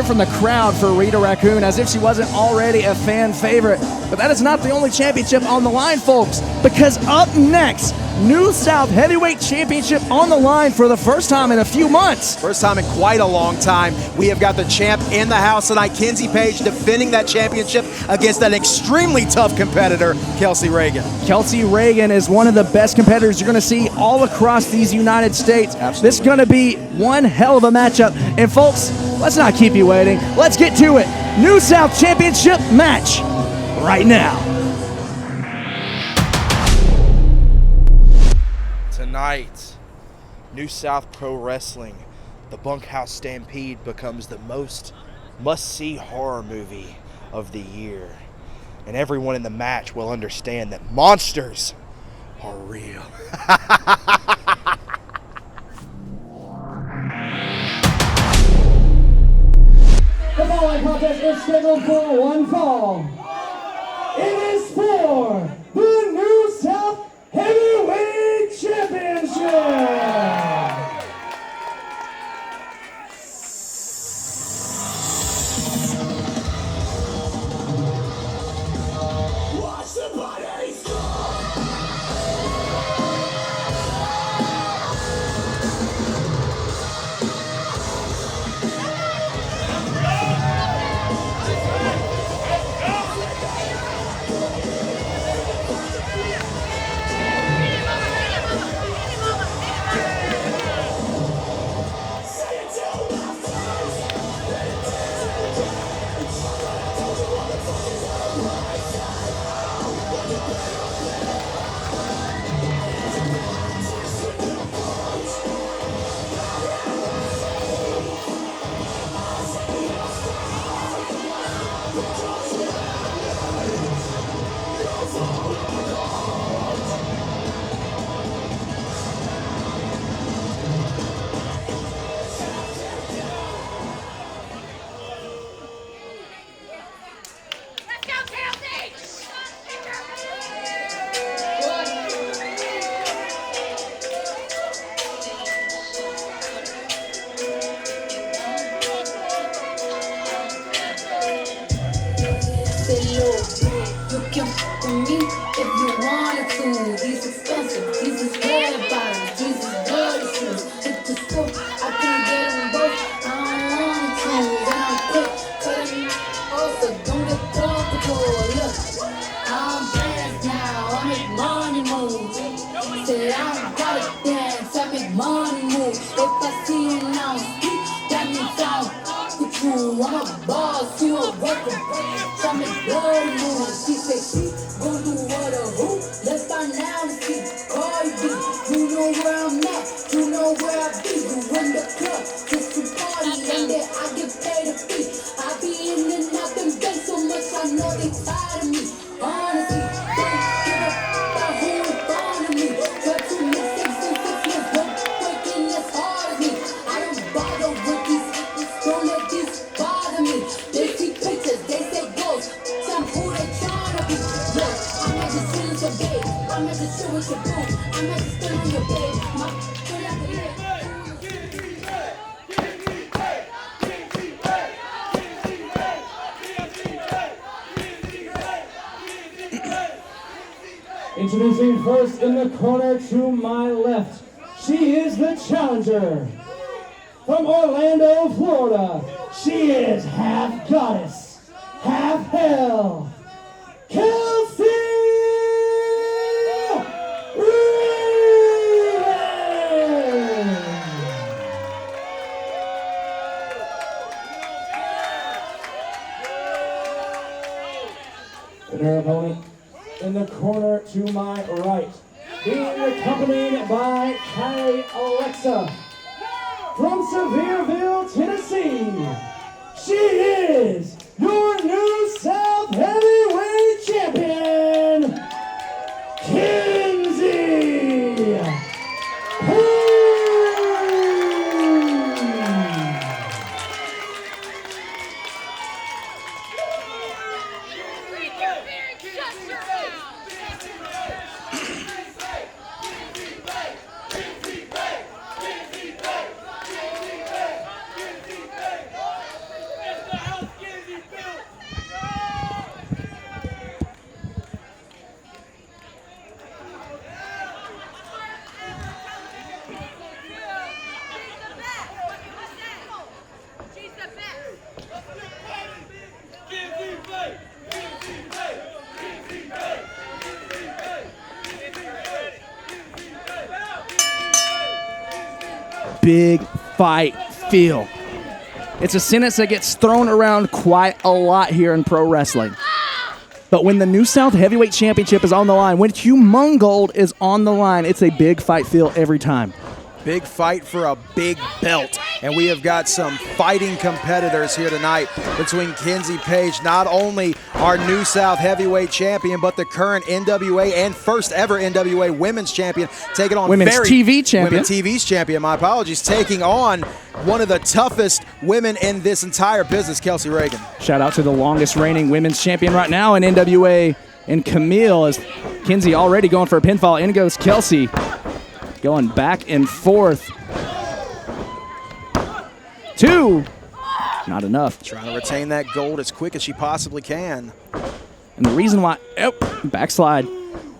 from the crowd for Rita Raccoon, as if she wasn't already a fan favorite. But that is not the only championship on the line, folks, because up next, New South Heavyweight Championship on the line for the first time in a few months. First time in quite a long time. We have got the champ in the house tonight, Kenzie Paige, defending that championship against an extremely tough competitor, Kelsey Raegan. Kelsey Raegan is one of the best competitors you're going to see all across these United States. Absolutely. This is going to be one hell of a matchup. And folks, let's not keep you waiting. Let's get to it. New South Championship match right now. Tonight, New South Pro Wrestling, the Bunkhouse Stampede becomes the most must-see horror movie of the year. And everyone in the match will understand that monsters are real. The following contest is scheduled for one fall. It is for the New South Heavyweight Championship. Introducing first in the corner to my left, she is the challenger. From Orlando, Florida, she is half goddess, half hell, Kelsey and her opponent in the corner to my right, being accompanied by Kylie Alexa. From Sevierville, Tennessee, she is your New South Heavyweight Champion, Kenzie. Big fight feel. It's a sentence that gets thrown around quite a lot here in pro wrestling. But when the New South Heavyweight Championship is on the line, when Humongold is on the line, it's a big fight feel every time. Big fight for a big belt. And we have got some fighting competitors here tonight between Kenzie Paige, not only our New South Heavyweight Champion, but the current NWA and first ever NWA Women's Champion, taking on Women's TV Champion. Women's TV's Champion, my apologies, taking on one of the toughest women in this entire business, Kelsey Raegan. Shout out to the longest reigning women's champion right now in NWA, and Camille, as Kenzie already going for a pinfall. In goes Kelsey, going back and forth. Two. Not enough. Trying to retain that gold as quick as she possibly can. And the reason why, backslide.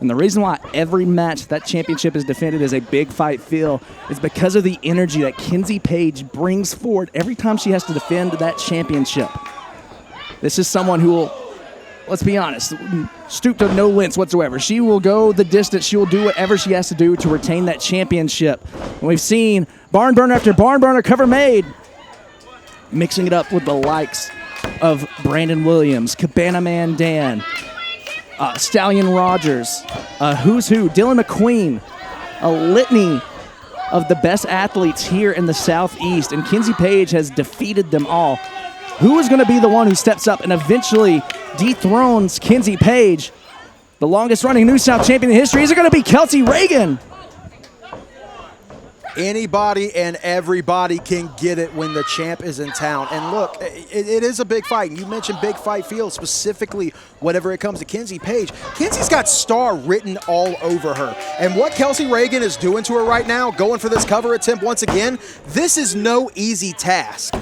And the reason why every match that championship is defended as a big fight feel is because of the energy that Kenzie Paige brings forward every time she has to defend that championship. This is someone who will, let's be honest, stoop to no lengths whatsoever. She will go the distance. She will do whatever she has to do to retain that championship. And we've seen barn burner after barn burner cover made, mixing it up with the likes of Brandon Williams, Cabana Man Dan, Stallion Rogers, Who's Who, Dylan McQueen, a litany of the best athletes here in the Southeast, and Kenzie Paige has defeated them all. Who is going to be the one who steps up and eventually dethrones Kenzie Paige, the longest running New South champion in history? Is it going to be Kelsey Raegan? Anybody and everybody can get it when the champ is in town. And look, it is a big fight. And you mentioned big fight feel, specifically whenever it comes to Kenzie Paige. Kenzie's got star written all over her. And what Kelsey Raegan is doing to her right now, going for this cover attempt once again, this is no easy task.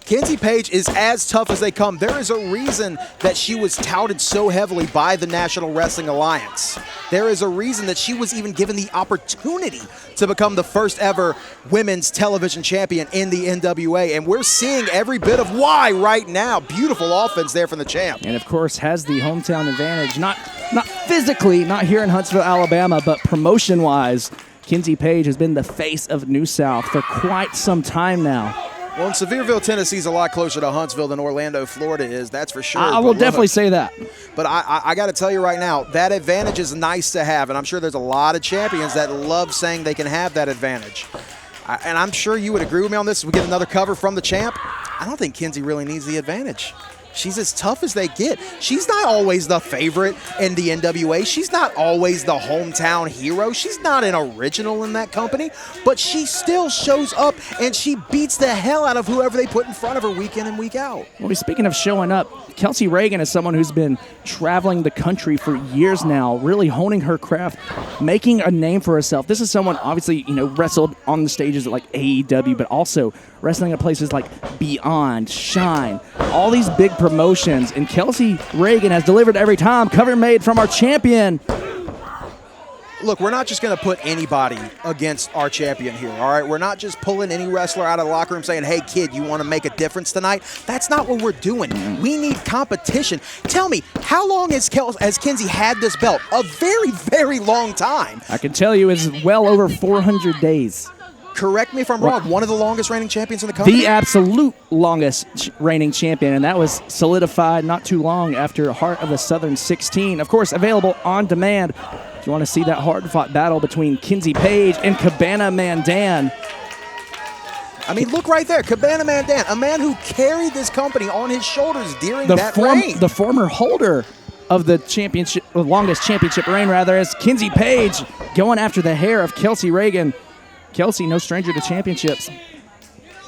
Kenzie Paige is as tough as they come. There is a reason that she was touted so heavily by the National Wrestling Alliance. There is a reason that she was even given the opportunity to become the first ever women's television champion in the NWA. And we're seeing every bit of why right now. Beautiful offense there from the champ. And of course has the hometown advantage. Not physically, not here in Huntsville, Alabama, but promotion-wise. Kenzie Paige has been the face of New South for quite some time now. Well, and Sevierville, Tennessee is a lot closer to Huntsville than Orlando, Florida is. That's for sure. I will definitely say that. But I got to tell you right now, that advantage is nice to have, and I'm sure there's a lot of champions that love saying they can have that advantage. And I'm sure you would agree with me on this. If we get another cover from the champ, I don't think Kenzie really needs the advantage. She's as tough as they get. She's not always the favorite in the NWA. She's not always the hometown hero. She's not an original in that company, but she still shows up and she beats the hell out of whoever they put in front of her week in and week out. Well, speaking of showing up, Kelsey Raegan is someone who's been traveling the country for years now, really honing her craft, making a name for herself. This is someone, obviously, wrestled on the stages like AEW, but also wrestling at places like Beyond, Shine, all these big promotions. And Kelsey Raegan has delivered every time. Cover made from our champion. look, we're not just going to put anybody against our champion here, all right? We're not just pulling any wrestler out of the locker room saying, hey, kid, you want to make a difference tonight? That's not what we're doing. We need competition. Tell me, how long has Kenzie had this belt? A very, very long time. I can tell you it's well over 400 days. Correct me if I'm wrong. One of the longest reigning champions in the company? The absolute longest reigning champion, and that was solidified not too long after Heart of the Southern 16. Of course, available on demand. If you want to see that hard-fought battle between Kenzie Paige and Cabana Mandan. I mean, look right there. Cabana Mandan, a man who carried this company on his shoulders during that reign. The former holder of the championship, the longest championship reign, rather, as Kenzie Paige going after the hair of Kelsey Raegan. Kelsey, no stranger to championships.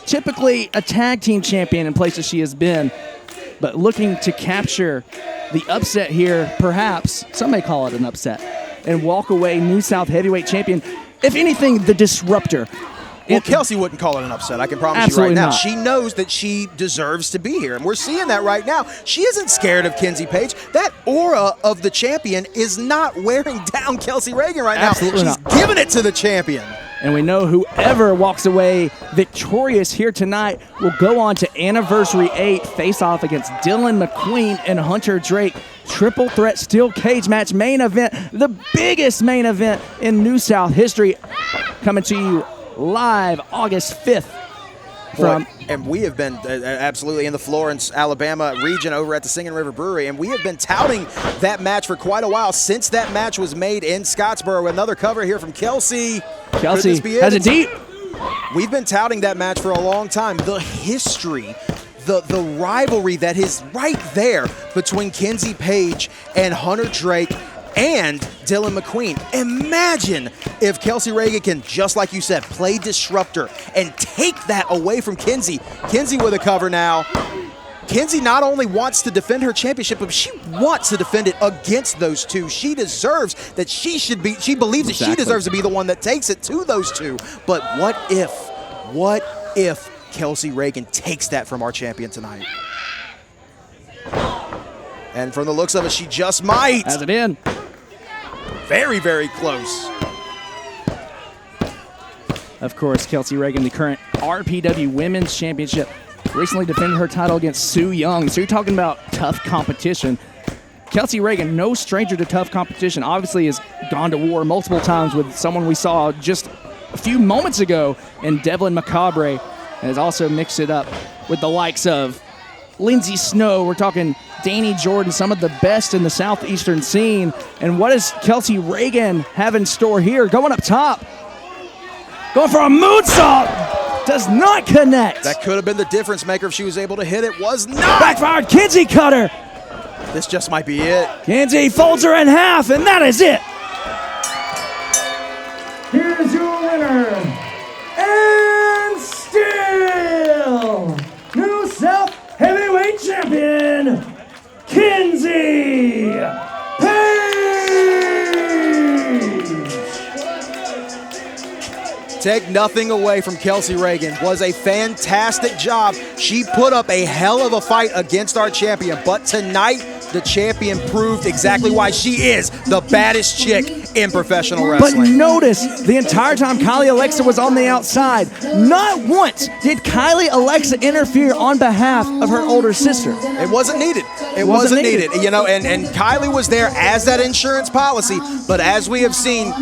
Typically a tag team champion in places she has been, but looking to capture the upset here, perhaps, some may call it an upset, and walk away New South heavyweight champion. If anything, the disruptor. Well, Kelsey wouldn't call it an upset, I can promise you right now. She knows that she deserves to be here, and we're seeing that right now. She isn't scared of Kenzie Paige. That aura of the champion is not wearing down Kelsey Raegan right now. Absolutely She's not. giving it to the champion. And we know whoever walks away victorious here tonight will go on to Anniversary 8, face-off against Devlyn McQueen and Hunter Drake. Triple threat steel cage match main event, the biggest main event in New South history, coming to you live August 5th. And we have been absolutely in the Florence, Alabama region over at the Singing River Brewery, and we have been touting that match for quite a while since that match was made in Scottsboro. Another cover here from Kelsey. Kelsey has it deep. We've been touting that match for a long time. The history, the rivalry that is right there between Kenzie Paige and Hunter Drake and Devlyn McQueen. Imagine if Kelsey Raegan can, just like you said, play disruptor and take that away from Kenzie. Kenzie with a cover now. Kenzie not only wants to defend her championship, but she wants to defend it against those two. She deserves that she believes that she deserves to be the one that takes it to those two. But what if Kelsey Raegan takes that from our champion tonight? And from the looks of it, she just might. Has it in. Very, very close. Of course, Kelsey Raegan, the current RPW Women's Championship, recently defended her title against Sue Young. So you're talking about tough competition. Kelsey Raegan, no stranger to tough competition, obviously has gone to war multiple times with someone we saw just a few moments ago in Devlyn Macabre, and has also mixed it up with the likes of Lindsay Snow. We're talking Danny Jordan, some of the best in the southeastern scene. And what does Kelsey Raegan have in store here? Going up top. Going for a moonsault. Does not connect. That could have been the difference maker if she was able to hit it. Was not. Backfired. Kenzie cutter. This just might be it. Kenzie folds her in half, and that is it. Here's your winner, and still New South Heavyweight Champion, Kenzie Paige. Take nothing away from Kelsey Raegan. Was a fantastic job. She put up a hell of a fight against our champion, but tonight the champion proved exactly why she is the baddest chick in professional wrestling. But notice, the entire time Kylie Alexa was on the outside, not once did Kylie Alexa interfere on behalf of her older sister. It wasn't needed. It wasn't needed. You know, and Kylie was there as that insurance policy, but as we have seen,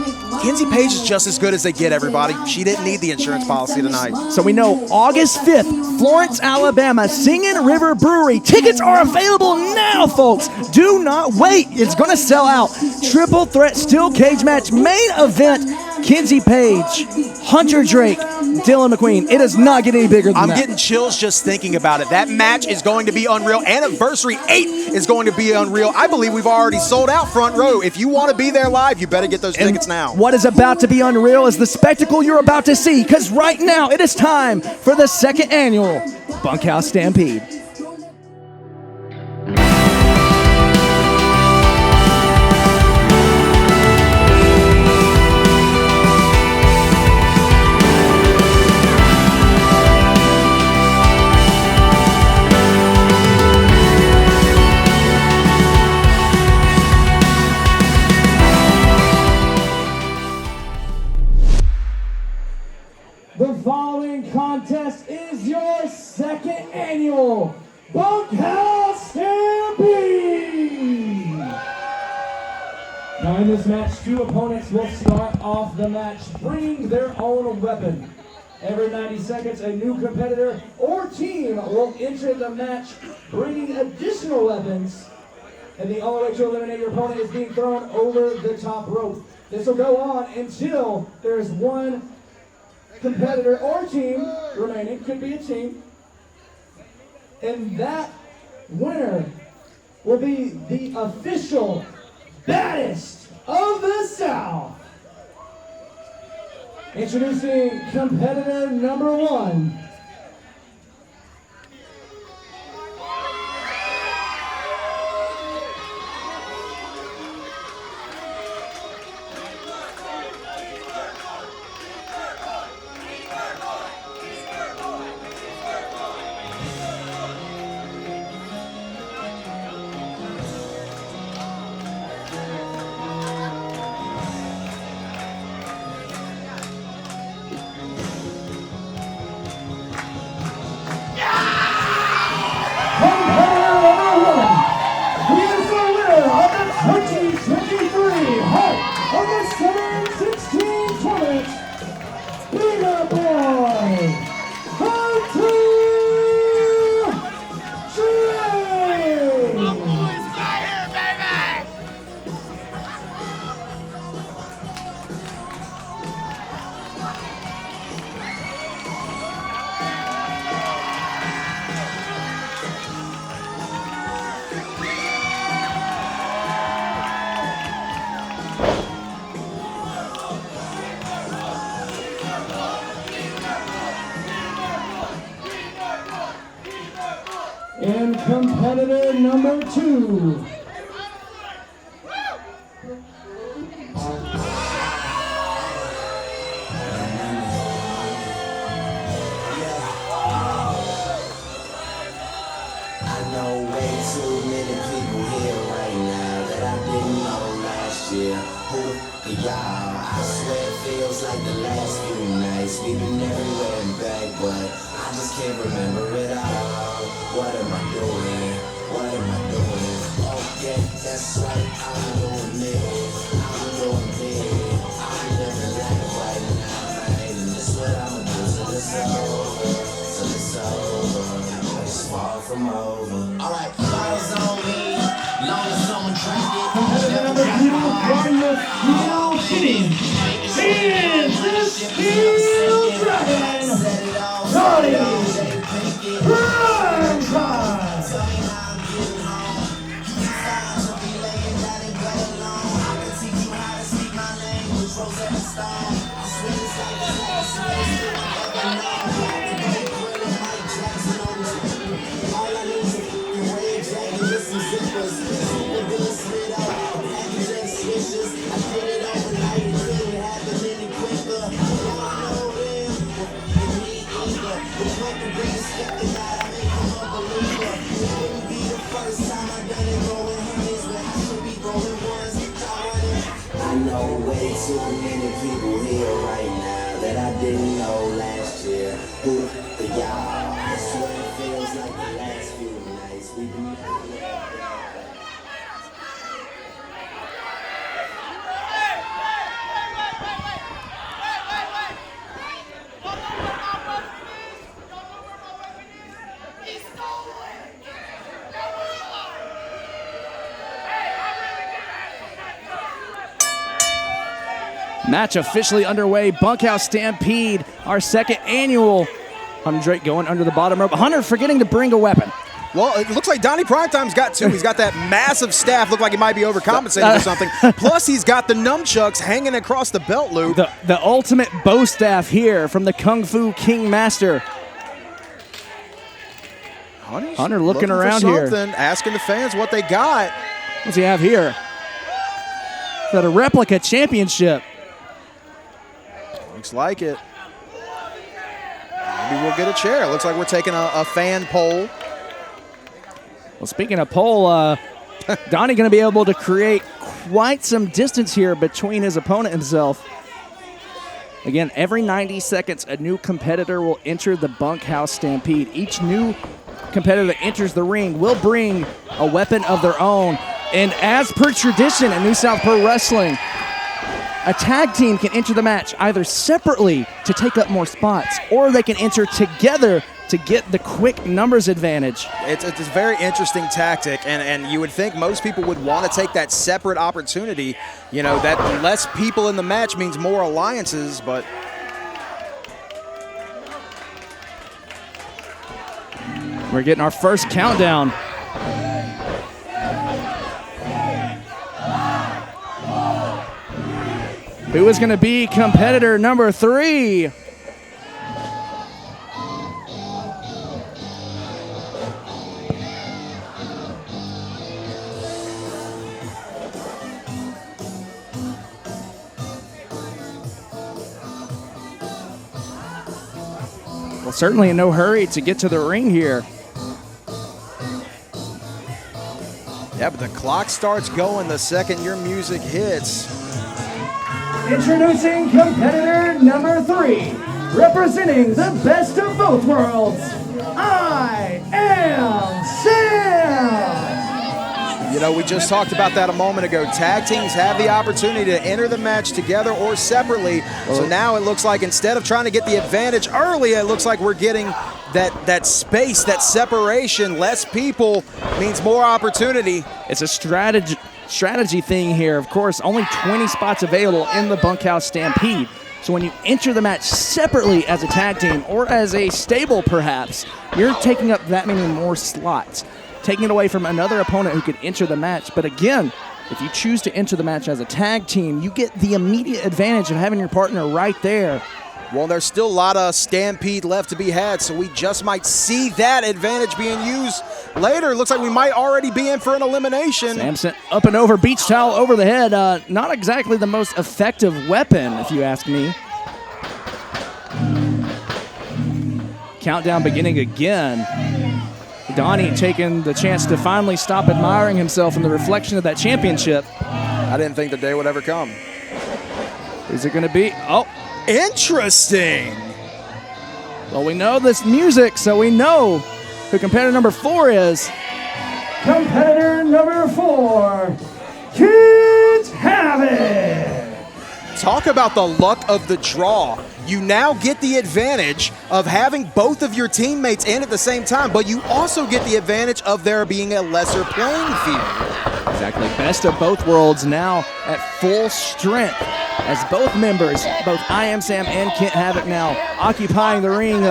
Kenzie Paige is just as good as they get, everybody. She didn't need the insurance policy tonight. So we know August 5th, Florence, Alabama, Singing River Brewery. Tickets are available now, folks. Do not wait. It's going to sell out. Triple threat steel cage match main event. Kenzie Paige, Hunter Drake, Devlyn McQueen. It does not get any bigger than that. I'm getting chills just thinking about it. That match is going to be unreal. Anniversary 8 is going to be unreal. I believe we've already sold out front row. If you want to be there live, you better get those tickets now. What is about to be unreal is the spectacle you're about to see, because right now it is time for the second annual Bunkhouse Stampede. following contest is your second annual Bunkhouse Stampede. Now in this match, two opponents will start off the match bringing their own weapon. Every 90 seconds, a new competitor or team will enter the match bringing additional weapons, and the only way to eliminate your opponent is being thrown over the top rope. This will go on until there's one competitor or team remaining, could be a team, and that winner will be the official baddest of the South. Introducing competitor number 1. And competitor number 2. Match officially underway. Bunkhouse Stampede, our second annual. Hunter Drake going under the bottom rope. Hunter forgetting to bring a weapon. Well, it looks like Donnie Primetime's got two. He's got that massive staff. Look like he might be overcompensating or something. Plus, he's got the nunchucks hanging across the belt loop. The ultimate bow staff here from the Kung Fu King Master. Hunter looking around here. Asking the fans what they got. What's he have here? Is that a replica championship? Looks like it. Maybe we'll get a chair. Looks like we're taking a fan poll. Well, speaking of poll, Donnie going to be able to create quite some distance here between his opponent and himself. Again, every 90 seconds, a new competitor will enter the Bunkhouse Stampede. Each new competitor that enters the ring will bring a weapon of their own. And as per tradition in New South Pro Wrestling, a tag team can enter the match either separately to take up more spots, or they can enter together to get the quick numbers advantage. It's a very interesting tactic, and you would think most people would want to take that separate opportunity. You know, that less people in the match means more alliances, but we're getting our first countdown. Who is going to be competitor number 3? Well, certainly in no hurry to get to the ring here. yeah, but the clock starts going the second your music hits. Introducing competitor number 3, representing the best of both worlds, I Am Sam! You know, we just talked about that a moment ago. Tag teams have the opportunity to enter the match together or separately. So now it looks like instead of trying to get the advantage early, it looks like we're getting that space, that separation. Less people means more opportunity. It's a strategy thing here. Of course, only 20 spots available in the Bunkhouse Stampede. So when you enter the match separately as a tag team or as a stable perhaps, you're taking up that many more slots, taking it away from another opponent who could enter the match. But again, if you choose to enter the match as a tag team, you get the immediate advantage of having your partner right there. Well, there's still a lot of Stampede left to be had, so we just might see that advantage being used later. Looks like we might already be in for an elimination. Samson up and over, beach towel over the head. Not exactly the most effective weapon, if you ask me. Countdown beginning again. Donnie taking the chance to finally stop admiring himself in the reflection of that championship. I didn't think the day would ever come. Is it going to be? Oh. Interesting. Well, we know this music, so we know who competitor number 4 is. Competitor number 4, Kids Have It! Talk about the luck of the draw. You now get the advantage of having both of your teammates in at the same time, but you also get the advantage of there being a lesser playing field. Exactly. Best of both worlds now at full strength as both members, both I Am Sam and Kent Havoc now occupying the ring.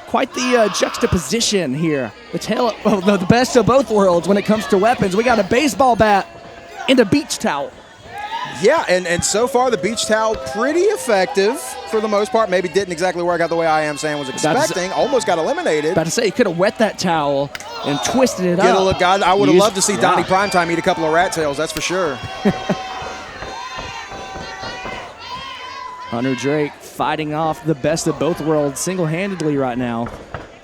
Quite the juxtaposition here. The best of both worlds when it comes to weapons. We got a baseball bat and a beach towel. Yeah, and so far the beach towel pretty effective for the most part. Maybe didn't exactly work out the way I Am Sam was expecting. Almost got eliminated. About to say, he could have wet that towel and twisted it up. I would have loved to see Donnie Primetime eat a couple of rat tails, that's for sure. Hunter Drake fighting off the best of both worlds single-handedly right now.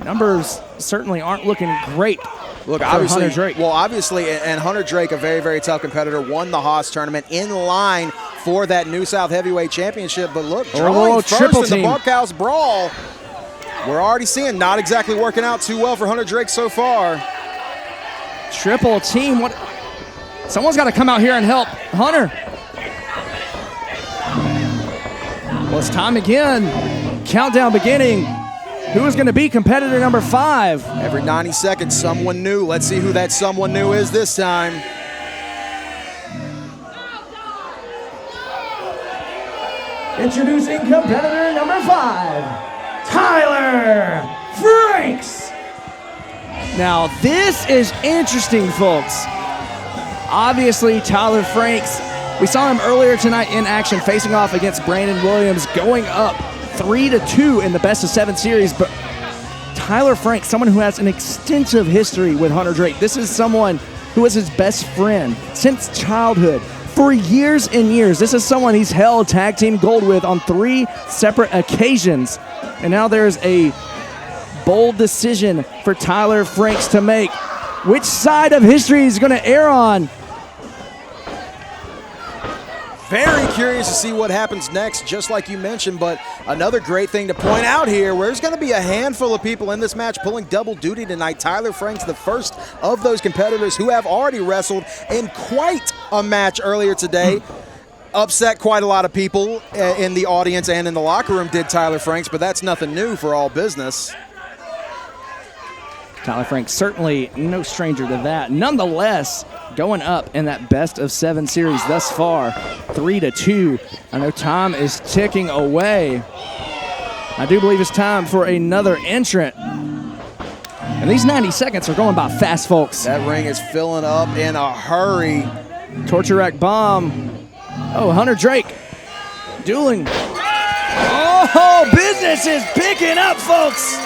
Numbers certainly aren't looking great. Look, obviously, Hunter Drake. Well, obviously, and Hunter Drake, a very, very tough competitor, won the Haas tournament in line for that New South Heavyweight Championship. But look, drawing first in the Bunkhouse Brawl, we're already seeing not exactly working out too well for Hunter Drake so far. Triple team. What? Someone's got to come out here and help Hunter. Well, it's time again. Countdown beginning. Who is going to be competitor number 5? Every 90 seconds, someone new. Let's see who that someone new is this time. Introducing competitor number 5, Tyler Franks. Now, this is interesting, folks. Obviously, Tyler Franks, we saw him earlier tonight in action facing off against Brandon Williams, going up 3-2 in the best of 7 series, but Tyler Franks, someone who has an extensive history with Hunter Drake. This is someone who was his best friend since childhood for years and years. This is someone he's held tag team gold with on 3 separate occasions. And now there's a bold decision for Tyler Franks to make. Which side of history is going to err on? Very curious to see what happens next, just like you mentioned, but another great thing to point out here, where there's going to be a handful of people in this match pulling double duty tonight. Tyler Frank's the first of those competitors who have already wrestled in quite a match earlier today. Upset quite a lot of people in the audience and in the locker room, did Tyler Franks, but that's nothing new for all business. Tyler Frank certainly no stranger to that. Nonetheless, going up in that best of 7 series thus far, 3-2. I know time is ticking away. I do believe it's time for another entrant. And these 90 seconds are going by fast, folks. That ring is filling up in a hurry. Torture Rack Bomb. Oh, Hunter Drake. Dueling. Oh, business is picking up, folks.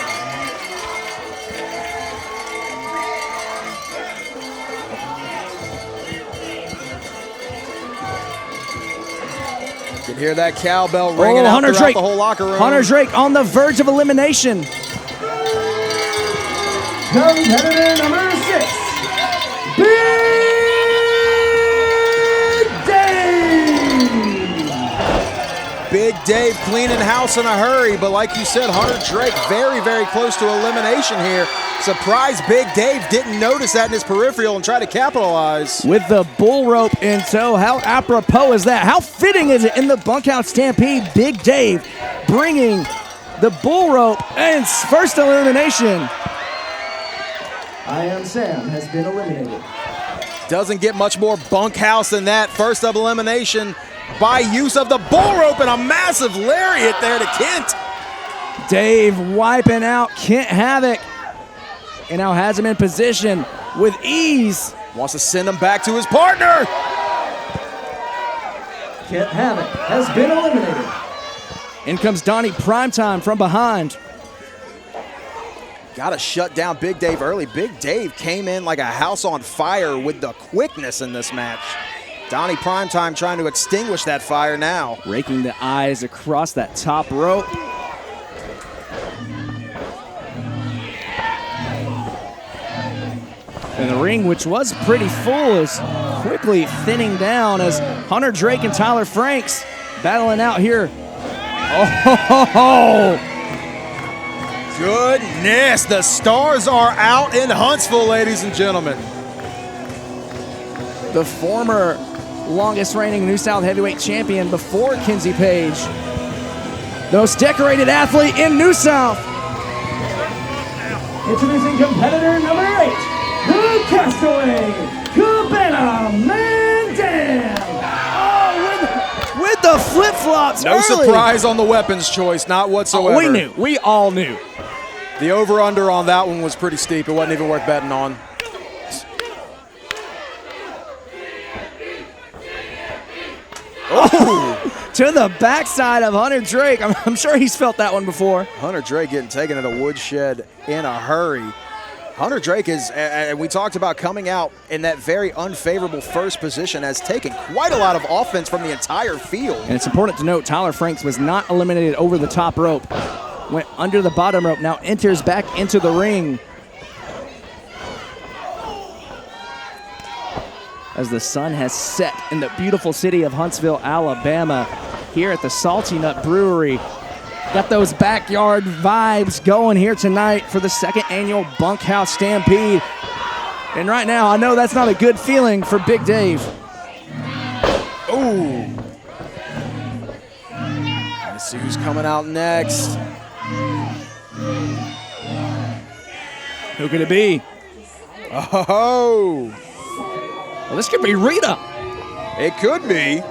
You can hear that cowbell ringing out Hunter throughout Drake. the whole locker room. Hunter Drake on the verge of elimination. Competitor number 6, Big Dave. Big Dave cleaning house in a hurry, but like you said, Hunter Drake very, very close to elimination here. Surprised Big Dave didn't notice that in his peripheral and try to capitalize. With the bull rope in tow, how apropos is that? How fitting is it in the Bunkhouse Stampede? Big Dave bringing the bull rope and first elimination. I Am Sam has been eliminated. Doesn't get much more bunkhouse than that. First of elimination by use of the bull rope and a massive lariat there to Kent. Dave wiping out Kent Havoc. And now has him in position with ease. Wants to send him back to his partner. Kent Havoc has been eliminated. In comes Donnie Primetime from behind. Got to shut down Big Dave early. Big Dave came in like a house on fire with the quickness in this match. Donnie Primetime trying to extinguish that fire now. Raking the eyes across that top rope. And the ring, which was pretty full, is quickly thinning down as Hunter Drake and Tyler Franks battling out here. Oh, goodness, the stars are out in Huntsville, ladies and gentlemen. The former longest reigning New South heavyweight champion before Kenzie Paige. The most decorated athlete in New South. Introducing competitor number 8. The Castaway, Cabana Mandan. Oh, with the flip-flops No early. surprise on the weapons choice, not whatsoever. Oh, we knew. We all knew. The over-under on that one was pretty steep. It wasn't even worth betting on. Oh, to the backside of Hunter Drake. I'm sure he's felt that one before. Hunter Drake getting taken to the woodshed in a hurry. Hunter Drake is, and we talked about coming out in that very unfavorable first position, has taken quite a lot of offense from the entire field. And it's important to note Tyler Franks was not eliminated over the top rope. Went under the bottom rope, now enters back into the ring. As the sun has set in the beautiful city of Huntsville, Alabama, here at the Salty Nut Brewery. Got those backyard vibes going here tonight for the 2nd annual Bunkhouse Stampede. And right now, I know that's not a good feeling for Big Dave. Ooh. Let's see who's coming out next. Who could it be? Oh. Well, this could be Rita. It could be.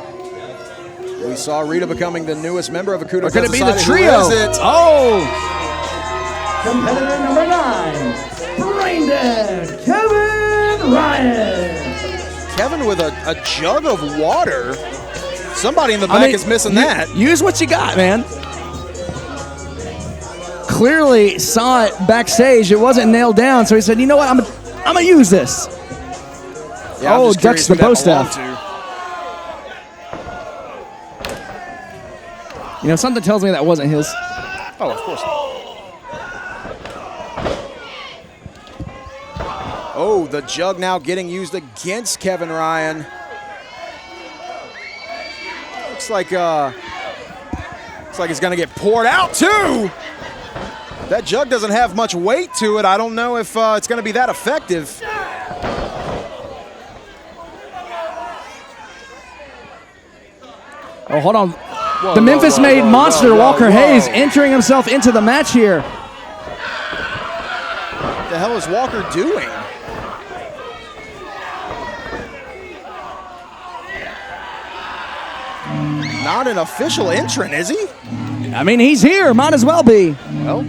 We saw Rita becoming the newest member of Akuto Death Society. Or could it be the Society. trio? Who is it? Oh! Competitor number 9, Brayden, Kevin Ryan. Kevin with a jug of water. Somebody in the back is missing that. Use what you got, man. Clearly saw it backstage. It wasn't nailed down, so he said, you know what, I'm gonna use this. Yeah, oh, ducks the post staff. You know, something tells me that wasn't his. Oh, of course not. Oh, the jug now getting used against Kevin Ryan. Looks like it's gonna get poured out too. That jug doesn't have much weight to it. I don't know if it's gonna be that effective. Oh, hold on. The Memphis-made monster, Walker Hayes, entering himself into the match here. What the hell is Walker doing? Not an official entrant, is he? I mean, he's here. Might as well be. Well.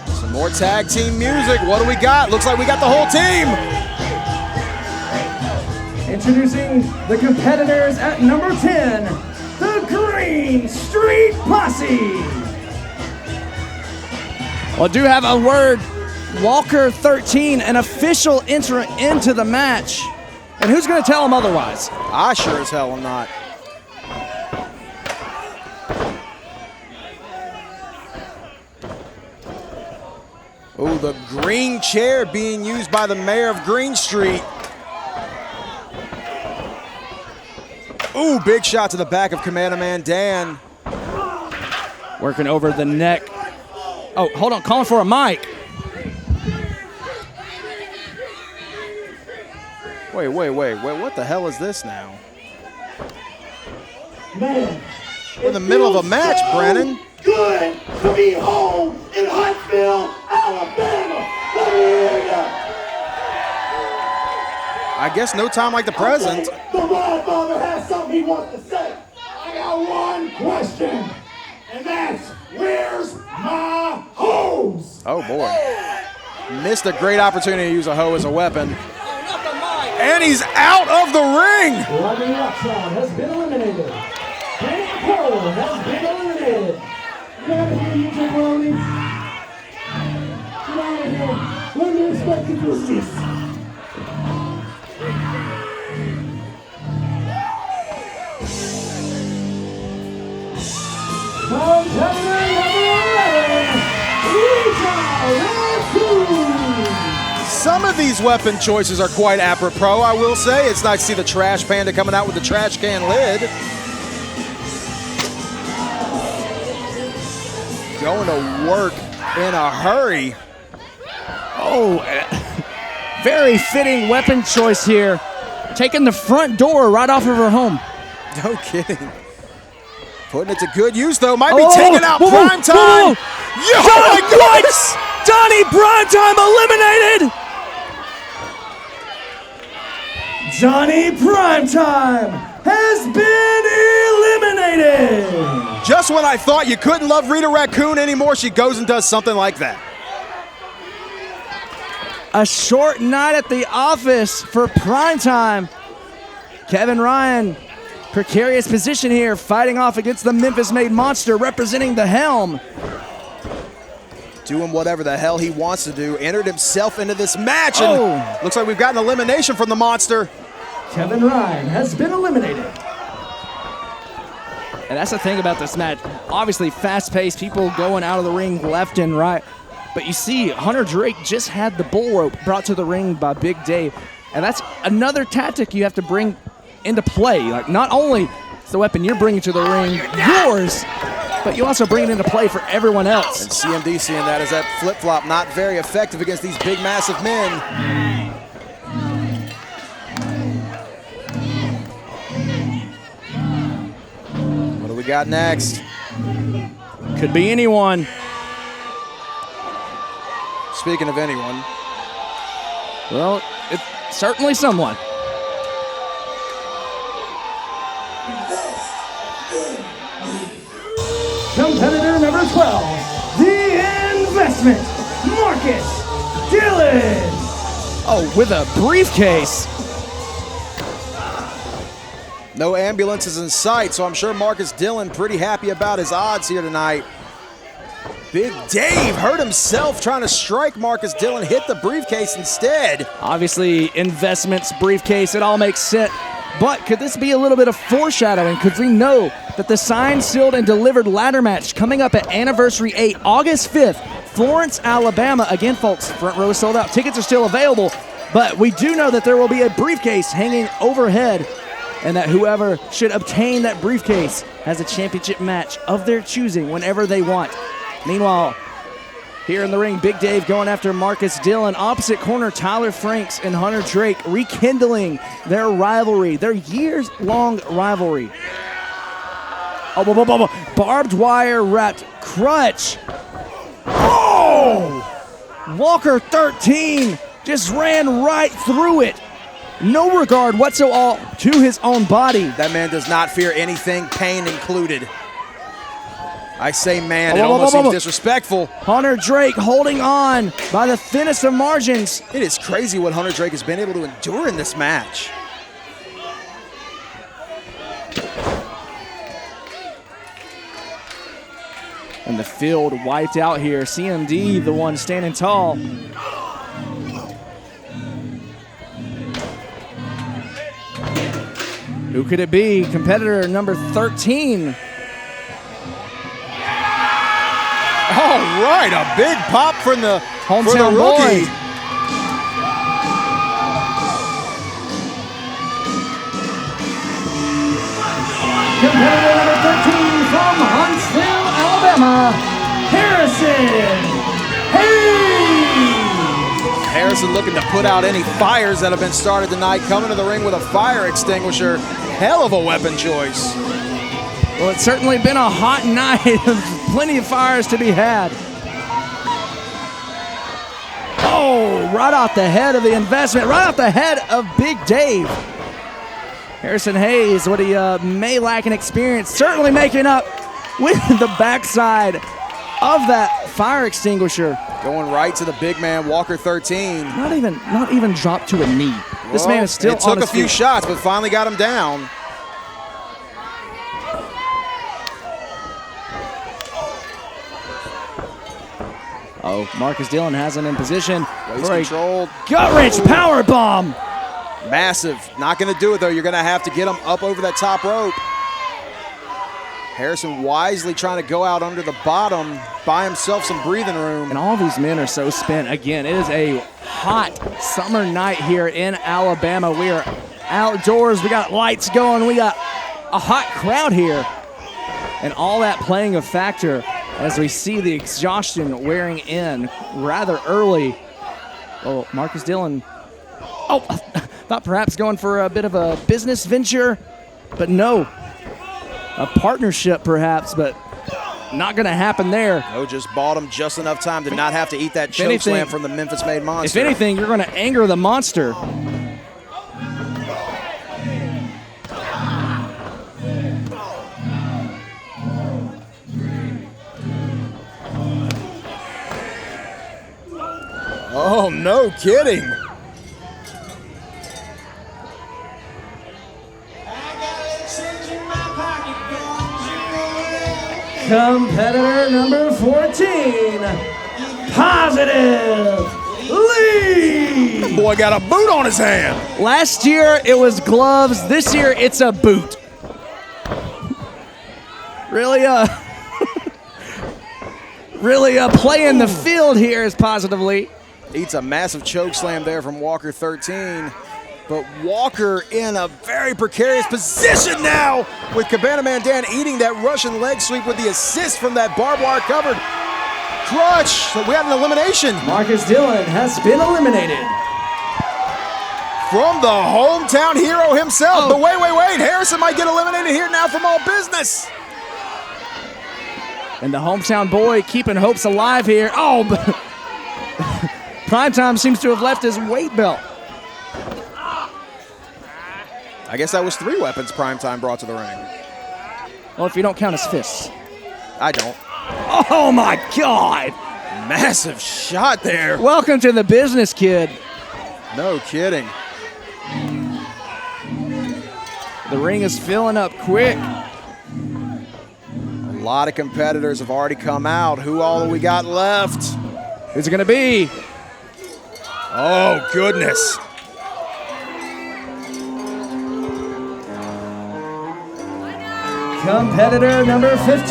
Some more tag team music. What do we got? Looks like we got the whole team. Introducing the competitors at number 10, the Greene Street Posse. Well, I do have a word. Walker 13, an official entrant into the match. And who's going to tell him otherwise? I sure as hell am not. Oh, the green chair being used by the mayor of Greene Street. Ooh, big shot to the back of Commander Man Dan. Working over the neck. Oh, hold on, calling for a mic. Wait, what the hell is this now? Man, we're in the middle of a match, Brennan. Good to be home in Huntsville, Alabama. Let me hear ya. I guess no time like the present. Okay, the Godfather has something he wants to say. I got one question, and that's, where's my hose? Oh boy. Missed a great opportunity to use a hoe as a weapon. And he's out of the ring. Rodney Rockchild has been eliminated. Brayden has been eliminated. Get out of here, you jabroni. Get out of here. Let me respect the justice. Competitor number 11, Rita. Some of these weapon choices are quite apropos, I will say. It's nice to see the trash panda coming out with the trash can lid. Going to work in a hurry. Oh, very fitting weapon choice here. Taking the front door right off of her home. No kidding. Putting it to good use, though. Might be taking out Primetime. Oh my goodness! Johnny Primetime eliminated! Johnny Primetime has been eliminated. Just when I thought you couldn't love Rita Raccoon anymore, she goes and does something like that. A short night at the office for Primetime. Kevin Ryan, precarious position here, fighting off against the Memphis-made monster, representing the helm. Doing whatever the hell he wants to do. Entered himself into this match, and looks like we've got an elimination from the monster. Kevin Ryan has been eliminated. And that's the thing about this match. Obviously fast-paced, people going out of the ring left and right. But you see, Hunter Drake just had the bull rope brought to the ring by Big Dave. And that's another tactic you have to bring into play. Like, not only is the weapon you're bringing to the ring yours, but you also bring it into play for everyone else. And CMD seeing that as that flip-flop not very effective against these big, massive men. What do we got next? Could be anyone. Speaking of anyone. Well, it's certainly someone. Competitor number 12, the investment, Marcus Dillon. Oh, with a briefcase. No ambulances in sight, so I'm sure Marcus Dillon pretty happy about his odds here tonight. Big Dave hurt himself trying to strike Marcus Dillon, hit the briefcase instead. Obviously, investments, briefcase, it all makes sense. But could this be a little bit of foreshadowing? Because we know that the signed, sealed, and delivered ladder match coming up at Anniversary 8, August 5th, Florence, Alabama. Again, folks, front row is sold out. Tickets are still available, but we do know that there will be a briefcase hanging overhead, and that whoever should obtain that briefcase has a championship match of their choosing whenever they want. Meanwhile, here in the ring, Big Dave going after Marcus Dillon. Opposite corner, Tyler Franks and Hunter Drake rekindling their rivalry, their years-long rivalry. Oh, barbed wire wrapped crutch. Oh! Walker 13 just ran right through it. No regard whatsoever to his own body. That man does not fear anything, pain included. I say man, it almost seems disrespectful. Hunter Drake holding on by the thinnest of margins. It is crazy what Hunter Drake has been able to endure in this match. And the field wiped out here. CMD, the one standing tall. Who could it be? Competitor number 13. All right, a big pop from the hometown rookie. boy. Competitor number 13 from Huntsville, Alabama, Harrison Hayes. Harrison looking to put out any fires that have been started tonight. Coming to the ring with a fire extinguisher. Hell of a weapon choice. Well, it's certainly been a hot night. Plenty of fires to be had. Oh, right off the head of the investment, right off the head of Big Dave. Harrison Hayes, what he may lack in experience, certainly making up with the backside of that fire extinguisher. Going right to the big man, Walker 13. Not even dropped to a knee. This man is still on his feet. It took a few shots, but finally got him down. Oh, Marcus Dillon has him in position. Waist controlled. Gut-wrench power bomb. Massive. Not going to do it, though. You're going to have to get him up over that top rope. Harrison wisely trying to go out under the bottom, buy himself some breathing room. And all these men are so spent. Again, it is a hot summer night here in Alabama. We are outdoors. We got lights going. We got a hot crowd here. And all that playing a factor as we see the exhaustion wearing in rather early. Oh, Marcus Dillon. Oh, thought perhaps going for a bit of a business venture, but no. A partnership perhaps, but not going to happen there. No, just bought him just enough time to not have to eat that choke slam from the Memphis-made Monster. If anything, you're going to anger the Monster. Oh, no kidding. Competitor number 14, Positive Lee. That boy got a boot on his hand. Last year it was gloves. This year it's a boot. Really playing the field here is Positive Lee. Eats a massive choke slam there from Walker 13. But Walker in a very precarious position now with Cabana Man Dan eating that Russian leg sweep with the assist from that barbed wire covered crutch. So we have an elimination. Marcus Dillon has been eliminated. From the hometown hero himself. But wait. Harrison might get eliminated here now from All Business. And the hometown boy keeping hopes alive here. Oh, but Primetime seems to have left his weight belt. I guess that was 3 weapons Primetime brought to the ring. Well, if you don't count his fists. I don't. Oh, my God. Massive shot there. Welcome to the business, kid. No kidding. The ring is filling up quick. A lot of competitors have already come out. Who all have we got left? Who's it going to be? Oh, goodness. Competitor number 15,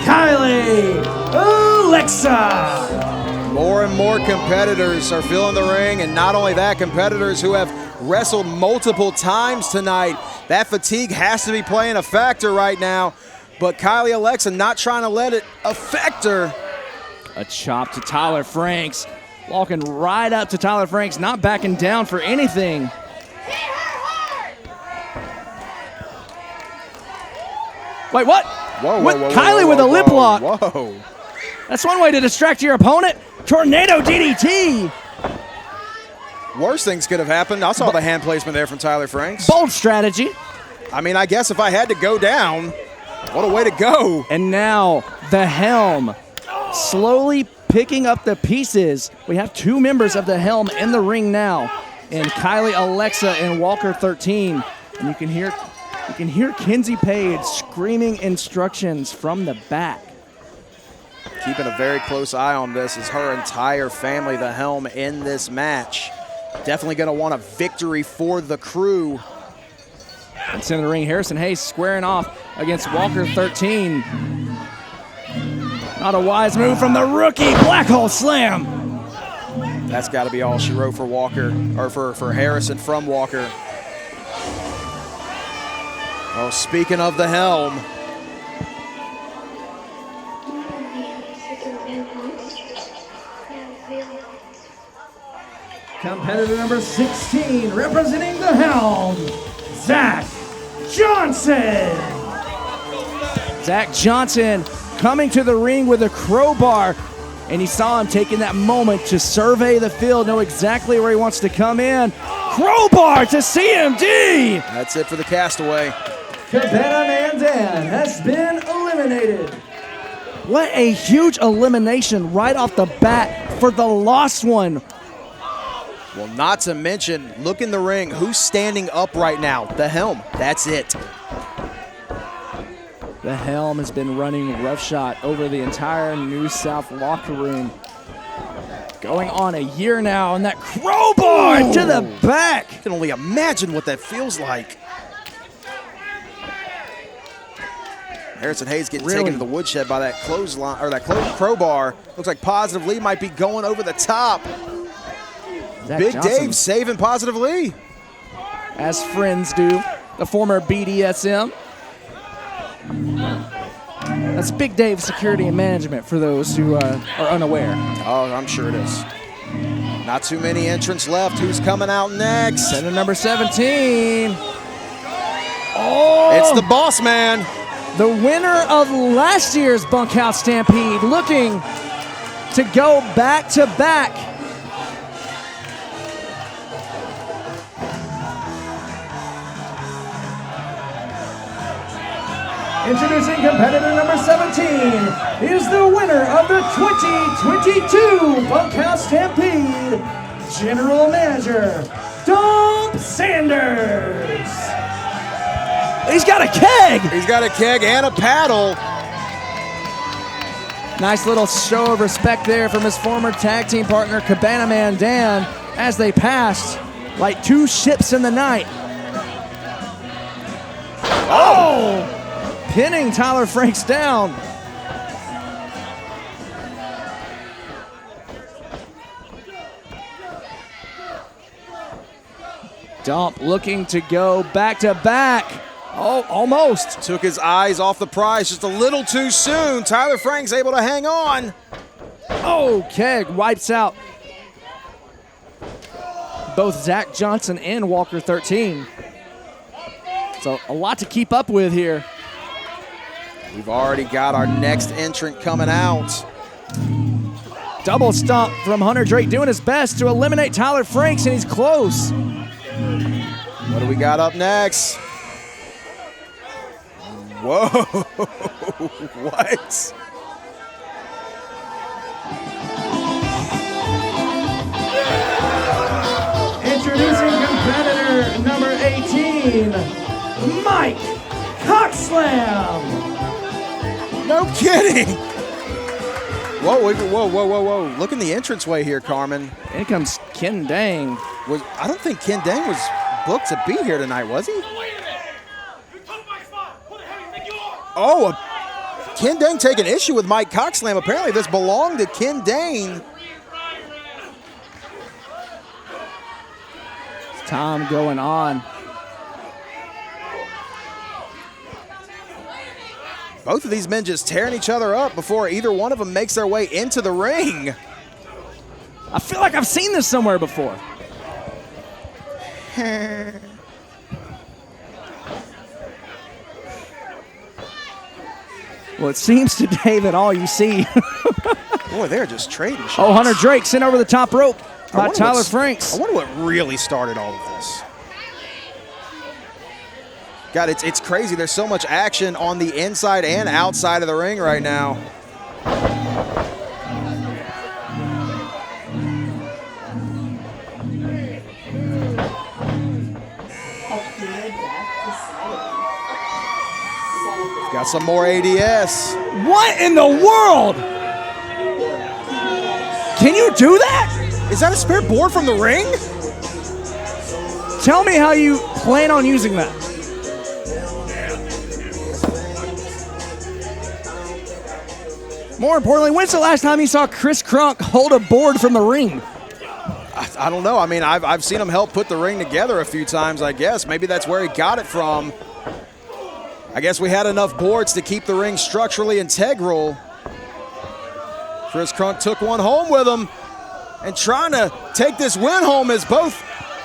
Kylie Alexa. More and more competitors are filling the ring, and not only that, competitors who have wrestled multiple times tonight. That fatigue has to be playing a factor right now, but Kylie Alexa not trying to let it affect her. A chop to Tyler Franks, walking right up to Tyler Franks, not backing down for anything. Wait, what? Whoa, Kylie with a lip lock. Whoa. That's one way to distract your opponent. Tornado DDT. Worse things could have happened. I saw the hand placement there from Tyler Franks. Bold strategy. I mean, I guess if I had to go down, what a way to go. And now the Helm slowly picking up the pieces. We have two members of the Helm in the ring now, and Kylie Alexa and Walker 13. And you can hear Kenzie Paige screaming instructions from the back. Keeping a very close eye on this is her entire family, the Helm, in this match. Definitely going to want a victory for the crew. It's in the ring. Harrison Hayes squaring off against Walker 13. Not a wise move from the rookie. Black hole slam. That's got to be all she wrote for Walker, or for Harrison from Walker. Oh, speaking of the Helm. Competitor number 16, representing the Helm, Zach Johnson. Zach Johnson coming to the ring with a crowbar, and he saw him taking that moment to survey the field, know exactly where he wants to come in. Crowbar to CMD! That's it for the castaway. Cabana Man Dan has been eliminated. What a huge elimination right off the bat for the lost one. Well, not to mention, look in the ring. Who's standing up right now? The Helm. That's it. The Helm has been running roughshod over the entire New South locker room. Going on a year now, and that crowbar to the back. I can only imagine what that feels like. Harrison Hayes getting taken to the woodshed by that clothesline, or that crowbar. Looks like Positive Lee might be going over the top. Zach Big Johnson, Dave saving Positive Lee. as friends do, the former BDSM. That's Big Dave Security and Management for those who are unaware. Oh, I'm sure it is. Not too many entrants left. Who's coming out next? Center number 17. Oh! It's the Boss Man. The winner of last year's Bunkhouse Stampede, looking to go back to back. Introducing competitor number 17 is the winner of the 2022 Bunkhouse Stampede, General Manager, Dom Sanders. He's got a keg. He's got a keg and a paddle. Nice little show of respect there from his former tag team partner, Cabana Man Dan, as they passed like two ships in the night. Oh! Pinning Tyler Franks down. Dump looking to go back to back. Oh, almost. Took his eyes off the prize just a little too soon. Tyler Franks able to hang on. Oh, keg wipes out both Zach Johnson and Walker 13. So a lot to keep up with here. We've already got our next entrant coming out. Double stomp from Hunter Drake, doing his best to eliminate Tyler Franks, and he's close. What do we got up next? Whoa, what? Introducing competitor number 18, Mike Cockslam. No kidding. Whoa. Look in the entranceway here, Carmen. In comes Ken Dang. I don't think Ken Dang was booked to be here tonight, was he? Oh, Ken Dang taking issue with Mike Cockslam. Apparently this belonged to Ken Dang. Time going on. Both of these men just tearing each other up before either one of them makes their way into the ring. I feel like I've seen this somewhere before. Well, it seems today that all you see. Boy, they're just trading shots. Oh, Hunter Drake sent over the top rope by Tyler Franks. I wonder what really started all of this. God, it's crazy. There's so much action on the inside and outside of the ring right now. Got some more ADS. What in the world? Can you do that? Is that a spare board from the ring? Tell me how you plan on using that. More importantly, when's the last time you saw Chris Crunk hold a board from the ring? I don't know. I mean, I've seen him help put the ring together a few times, I guess. Maybe that's where he got it from. I guess we had enough boards to keep the ring structurally integral. Chris Crunk took one home with him and trying to take this win home as both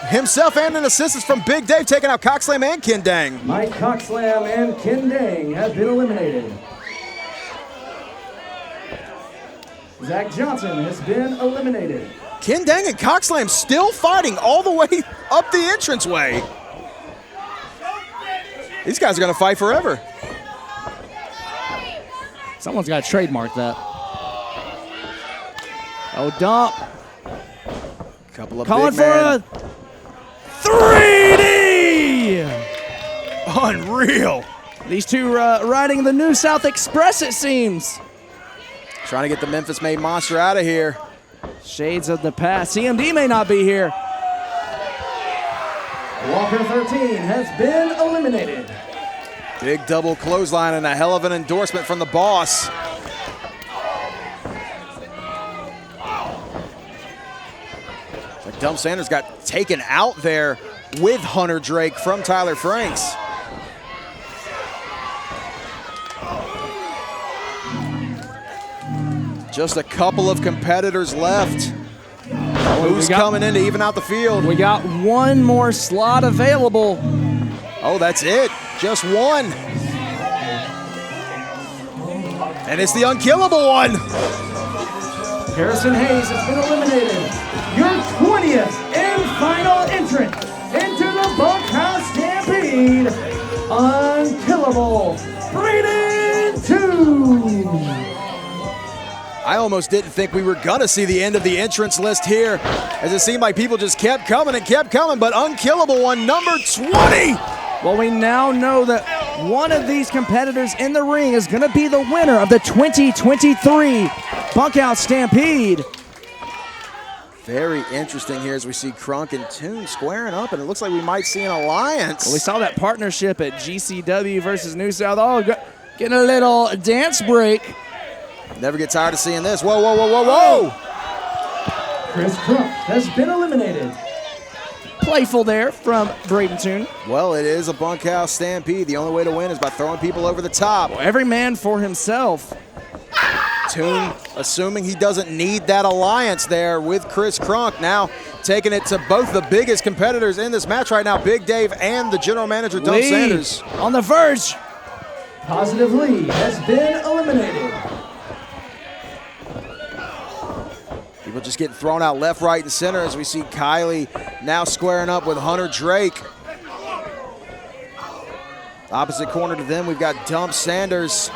himself and an assistance from Big Dave taking out Cockslam and Ken Dang. Mike Cockslam and Ken Dang have been eliminated. Zach Johnson has been eliminated. Ken Dang and Cockslam still fighting all the way up the entranceway. These guys are going to fight forever. Someone's got to trademark that. Oh, dump. Couple of calling big for men. a 3D. Unreal. These two riding the New South Express, it seems. Trying to get the Memphis-made monster out of here. Shades of the past. CMD may not be here. Walker 13 has been eliminated. Big double clothesline and a hell of an endorsement from the boss. Like Dump Sanders got taken out there with Hunter Drake from Tyler Franks. Just a couple of competitors left. Who's coming in to even out the field? We got one more slot available. Oh, that's it. Just one. And it's the unkillable one. Harrison Hayes has been eliminated. Your 20th and final entrant into the Bunkhouse Stampede, unkillable Brayden Toon. I almost didn't think we were going to see the end of the entrance list here, as it seemed like people just kept coming and kept coming, but unkillable one, number 20. Well, we now know that one of these competitors in the ring is going to be the winner of the 2023 Bunkhouse Stampede. Very interesting here as we see Crunk and Toon squaring up, and it looks like we might see an alliance. Well, we saw that partnership at GCW versus New South. Oh, getting a little dance break. Never get tired of seeing this. Whoa, whoa, whoa, whoa, whoa! Chris Crunk has been eliminated. Playful there from Brayden Toon. Well, it is a Bunkhouse Stampede. The only way to win is by throwing people over the top. Well, every man for himself. Toon assuming he doesn't need that alliance there with Chris Crunk. Now taking it to both the biggest competitors in this match right now, Big Dave and the general manager, Dump Sanders. On the verge. Positive Lee has been eliminated. People just getting thrown out left, right, and center as we see Kylie now squaring up with Hunter Drake. Opposite corner to them, we've got Dump Sanders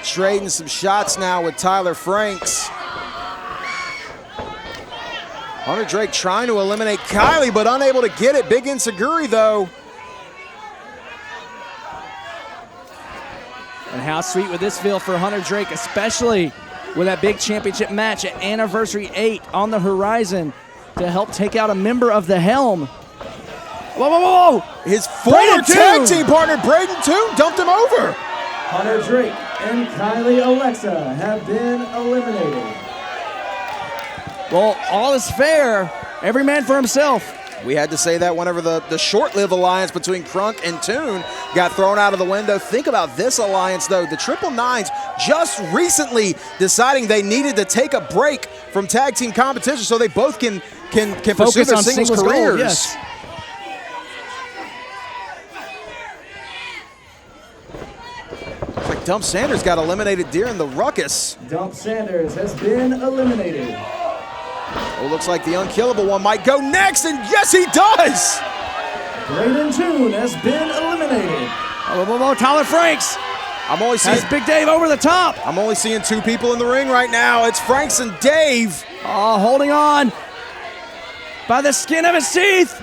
trading some shots now with Tyler Franks. Hunter Drake trying to eliminate Kylie, but unable to get it. Big Inseguri, though. And how sweet would this feel for Hunter Drake, especially with that big championship match at Anniversary 8 on the horizon to help take out a member of the Helm. Whoa, whoa, whoa! His former tag team partner, Brayden Toon, dumped him over. Hunter Drake and Kylie Alexa have been eliminated. Well, all is fair. Every man for himself. We had to say that whenever the short-lived alliance between Crunk and Toon got thrown out of the window. Think about this alliance, though. The Triple Nines just recently deciding they needed to take a break from tag team competition so they both can pursue their singles careers. Gold, yes. Looks like Dump Sanders got eliminated during the ruckus. Dump Sanders has been eliminated. Oh, looks like the unkillable one might go next, and yes, he does! Brayden Toon has been eliminated. Tyler Franks has Big Dave over the top. I'm only seeing two people in the ring right now. It's Franks and Dave. Oh, holding on by the skin of his teeth.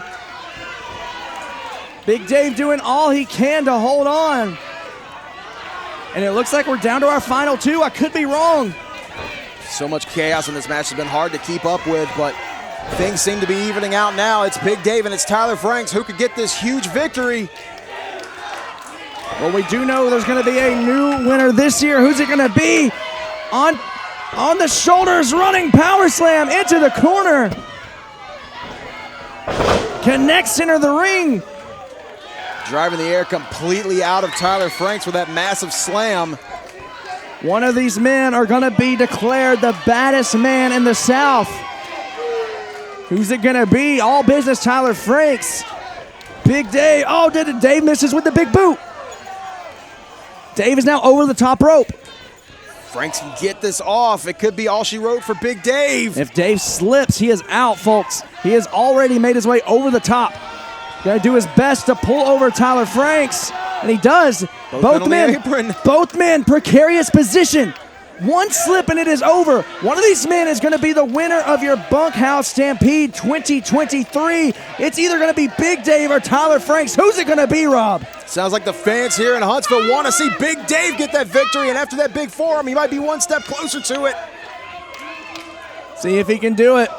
Big Dave doing all he can to hold on. And it looks like we're down to our final two. I could be wrong. So much chaos in this match has been hard to keep up with, but things seem to be evening out now. It's Big Dave and it's Tyler Franks who could get this huge victory. Well, we do know there's going to be a new winner this year. Who's it going to be? On the shoulders, running power slam into the corner. Connects center the ring. Driving the air completely out of Tyler Franks with that massive slam. One of these men are going to be declared the baddest man in the South. Who's it going to be? All business, Tyler Franks. Big Dave. Oh, Dave misses with the big boot. Dave is now over the top rope. Franks can get this off. It could be all she wrote for Big Dave. If Dave slips, he is out, folks. He has already made his way over the top. Got to do his best to pull over Tyler Franks, and he does. Both men, precarious position. One slip and it is over. One of these men is going to be the winner of your Bunkhouse Stampede 2023. It's either going to be Big Dave or Tyler Franks. Who's it going to be, Rob? Sounds like the fans here in Huntsville want to see Big Dave get that victory, and after that big forearm, he might be one step closer to it. See if he can do it.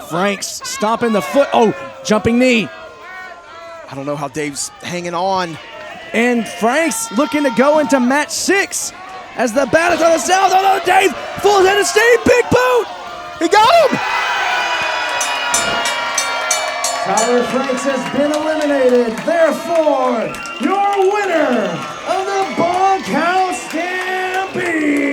Franks stomping the foot. Oh, jumping knee. I don't know how Dave's hanging on. And Franks looking to go into match 6 as the battles of the South. Oh no, Dave full head of steam, big boot. He got him. Tyler Franks has been eliminated. Therefore, your winner of the Bunkhouse Stampede,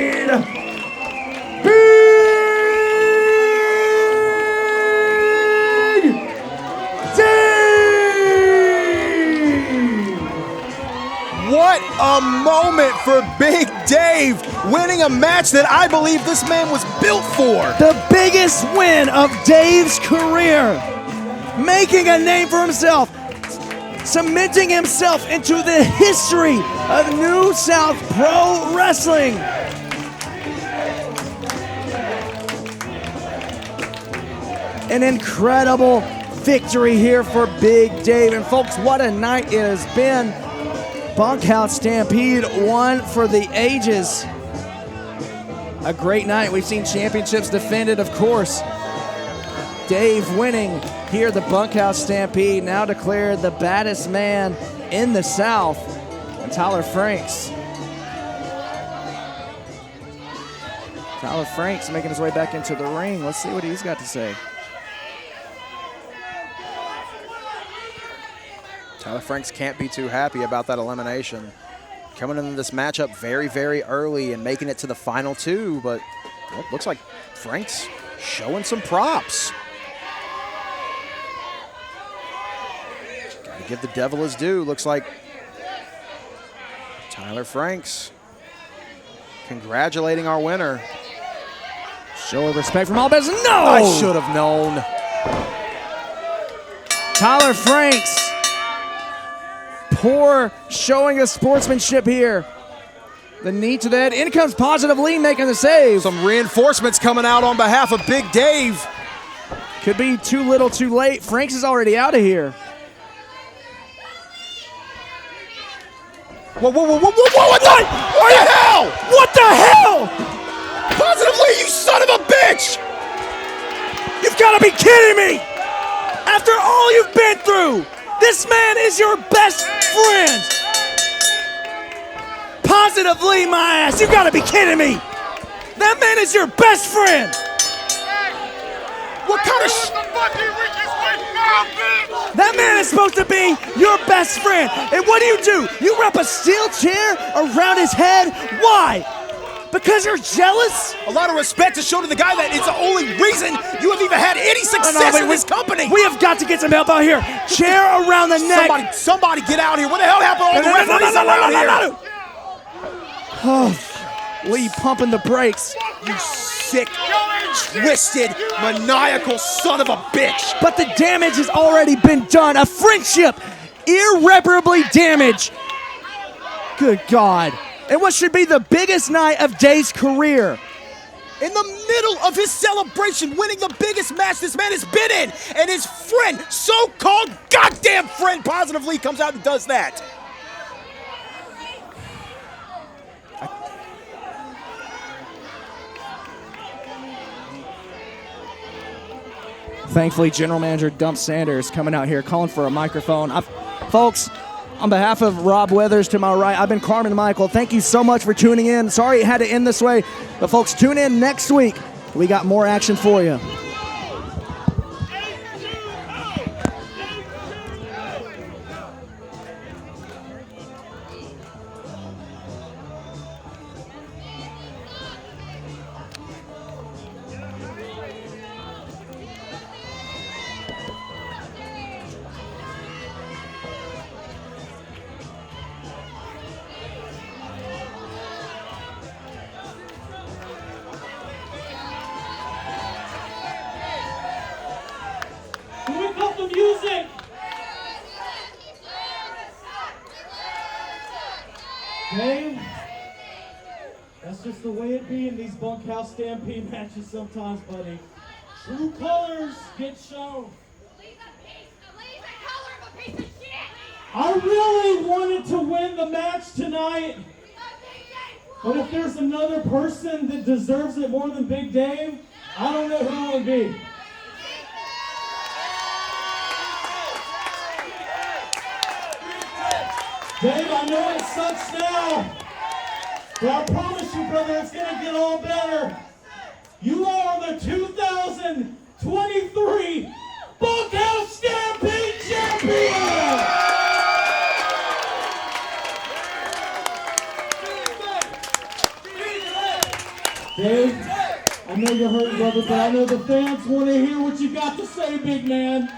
What a moment for Big Dave, winning a match that I believe this man was built for. The biggest win of Dave's career, making a name for himself, cementing himself into the history of New South Pro Wrestling. An incredible victory here for Big Dave. And folks, what a night it has been. Bunkhouse Stampede, one for the ages. A great night. We've seen championships defended, of course. Dave winning here at the Bunkhouse Stampede, now declared the baddest man in the South. And Tyler Franks. Tyler Franks making his way back into the ring. Let's see what he's got to say. Tyler Franks can't be too happy about that elimination. Coming into this matchup very, very early and making it to the final two, but well, looks like Franks showing some props. Gotta give the devil his due. Looks like Tyler Franks congratulating our winner. Show of respect from all business. No! I should have known. Tyler Franks. Poor showing of sportsmanship here. The knee to the head. In comes Positive Lee making the save. Some reinforcements coming out on behalf of Big Dave. Could be too little too late. Franks is already out of here. Whoa, what the hell? What the hell? Positive Lee, you son of a bitch! You've got to be kidding me! After all you've been through, this man is your best friend. Positively, my ass. You gotta be kidding me. That man is your best friend. What kind of That man is supposed to be your best friend. And what do? You wrap a steel chair around his head? Why? Because you're jealous? A lot of respect to show to the guy that it's the only reason you have even had any success in this company. We have got to get some help out here. Chair around the neck. Somebody get out here. What the hell happened to all the referees around here? Oh, Lee pumping the brakes. You sick, twisted, maniacal son of a bitch. But the damage has already been done. A friendship irreparably damaged. Good God. And what should be the biggest night of Day's career. In the middle of his celebration, winning the biggest match this man has been in, and his friend, so-called goddamn friend, Positively comes out and does that. Thankfully, General Manager Dump Sanders coming out here calling for a microphone. Folks, on behalf of Rob Weathers to my right, I've been Carmen Michael. Thank you so much for tuning in. Sorry it had to end this way, but folks, tune in next week. We got more action for you. Dave, that's just the way it be in these Bunkhouse Stampede matches sometimes, buddy. True colors get shown. I really wanted to win the match tonight, but if there's another person that deserves it more than Big Dave, I don't know who it would be. Dave, I know it sucks now, but I promise you, brother, it's going to get all better. You are the 2023 Bunkhouse Stampede Champion! Dave, I know you're hurting, brother, but I know the fans want to hear what you got to say, big man.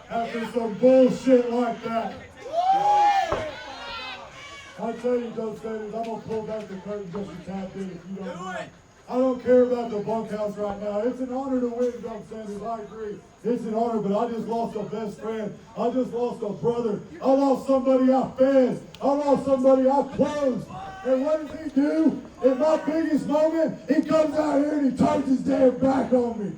After some bullshit like that. I tell you, Dope Staters, I'm gonna pull back the curtain just to tap in if you don't mind. I don't care about the bunkhouse right now. It's an honor to win, Dope Staters, I agree. It's an honor, but I just lost a best friend. I just lost a brother. I lost somebody I fed. I lost somebody I closed. And what does he do? In my biggest moment, he comes out here and he turns his damn back on me.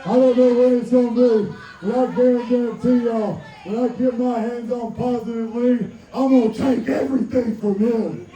I don't know when it's going to be, but I guarantee y'all, when I get my hands on Positively, I'm going to take everything from him.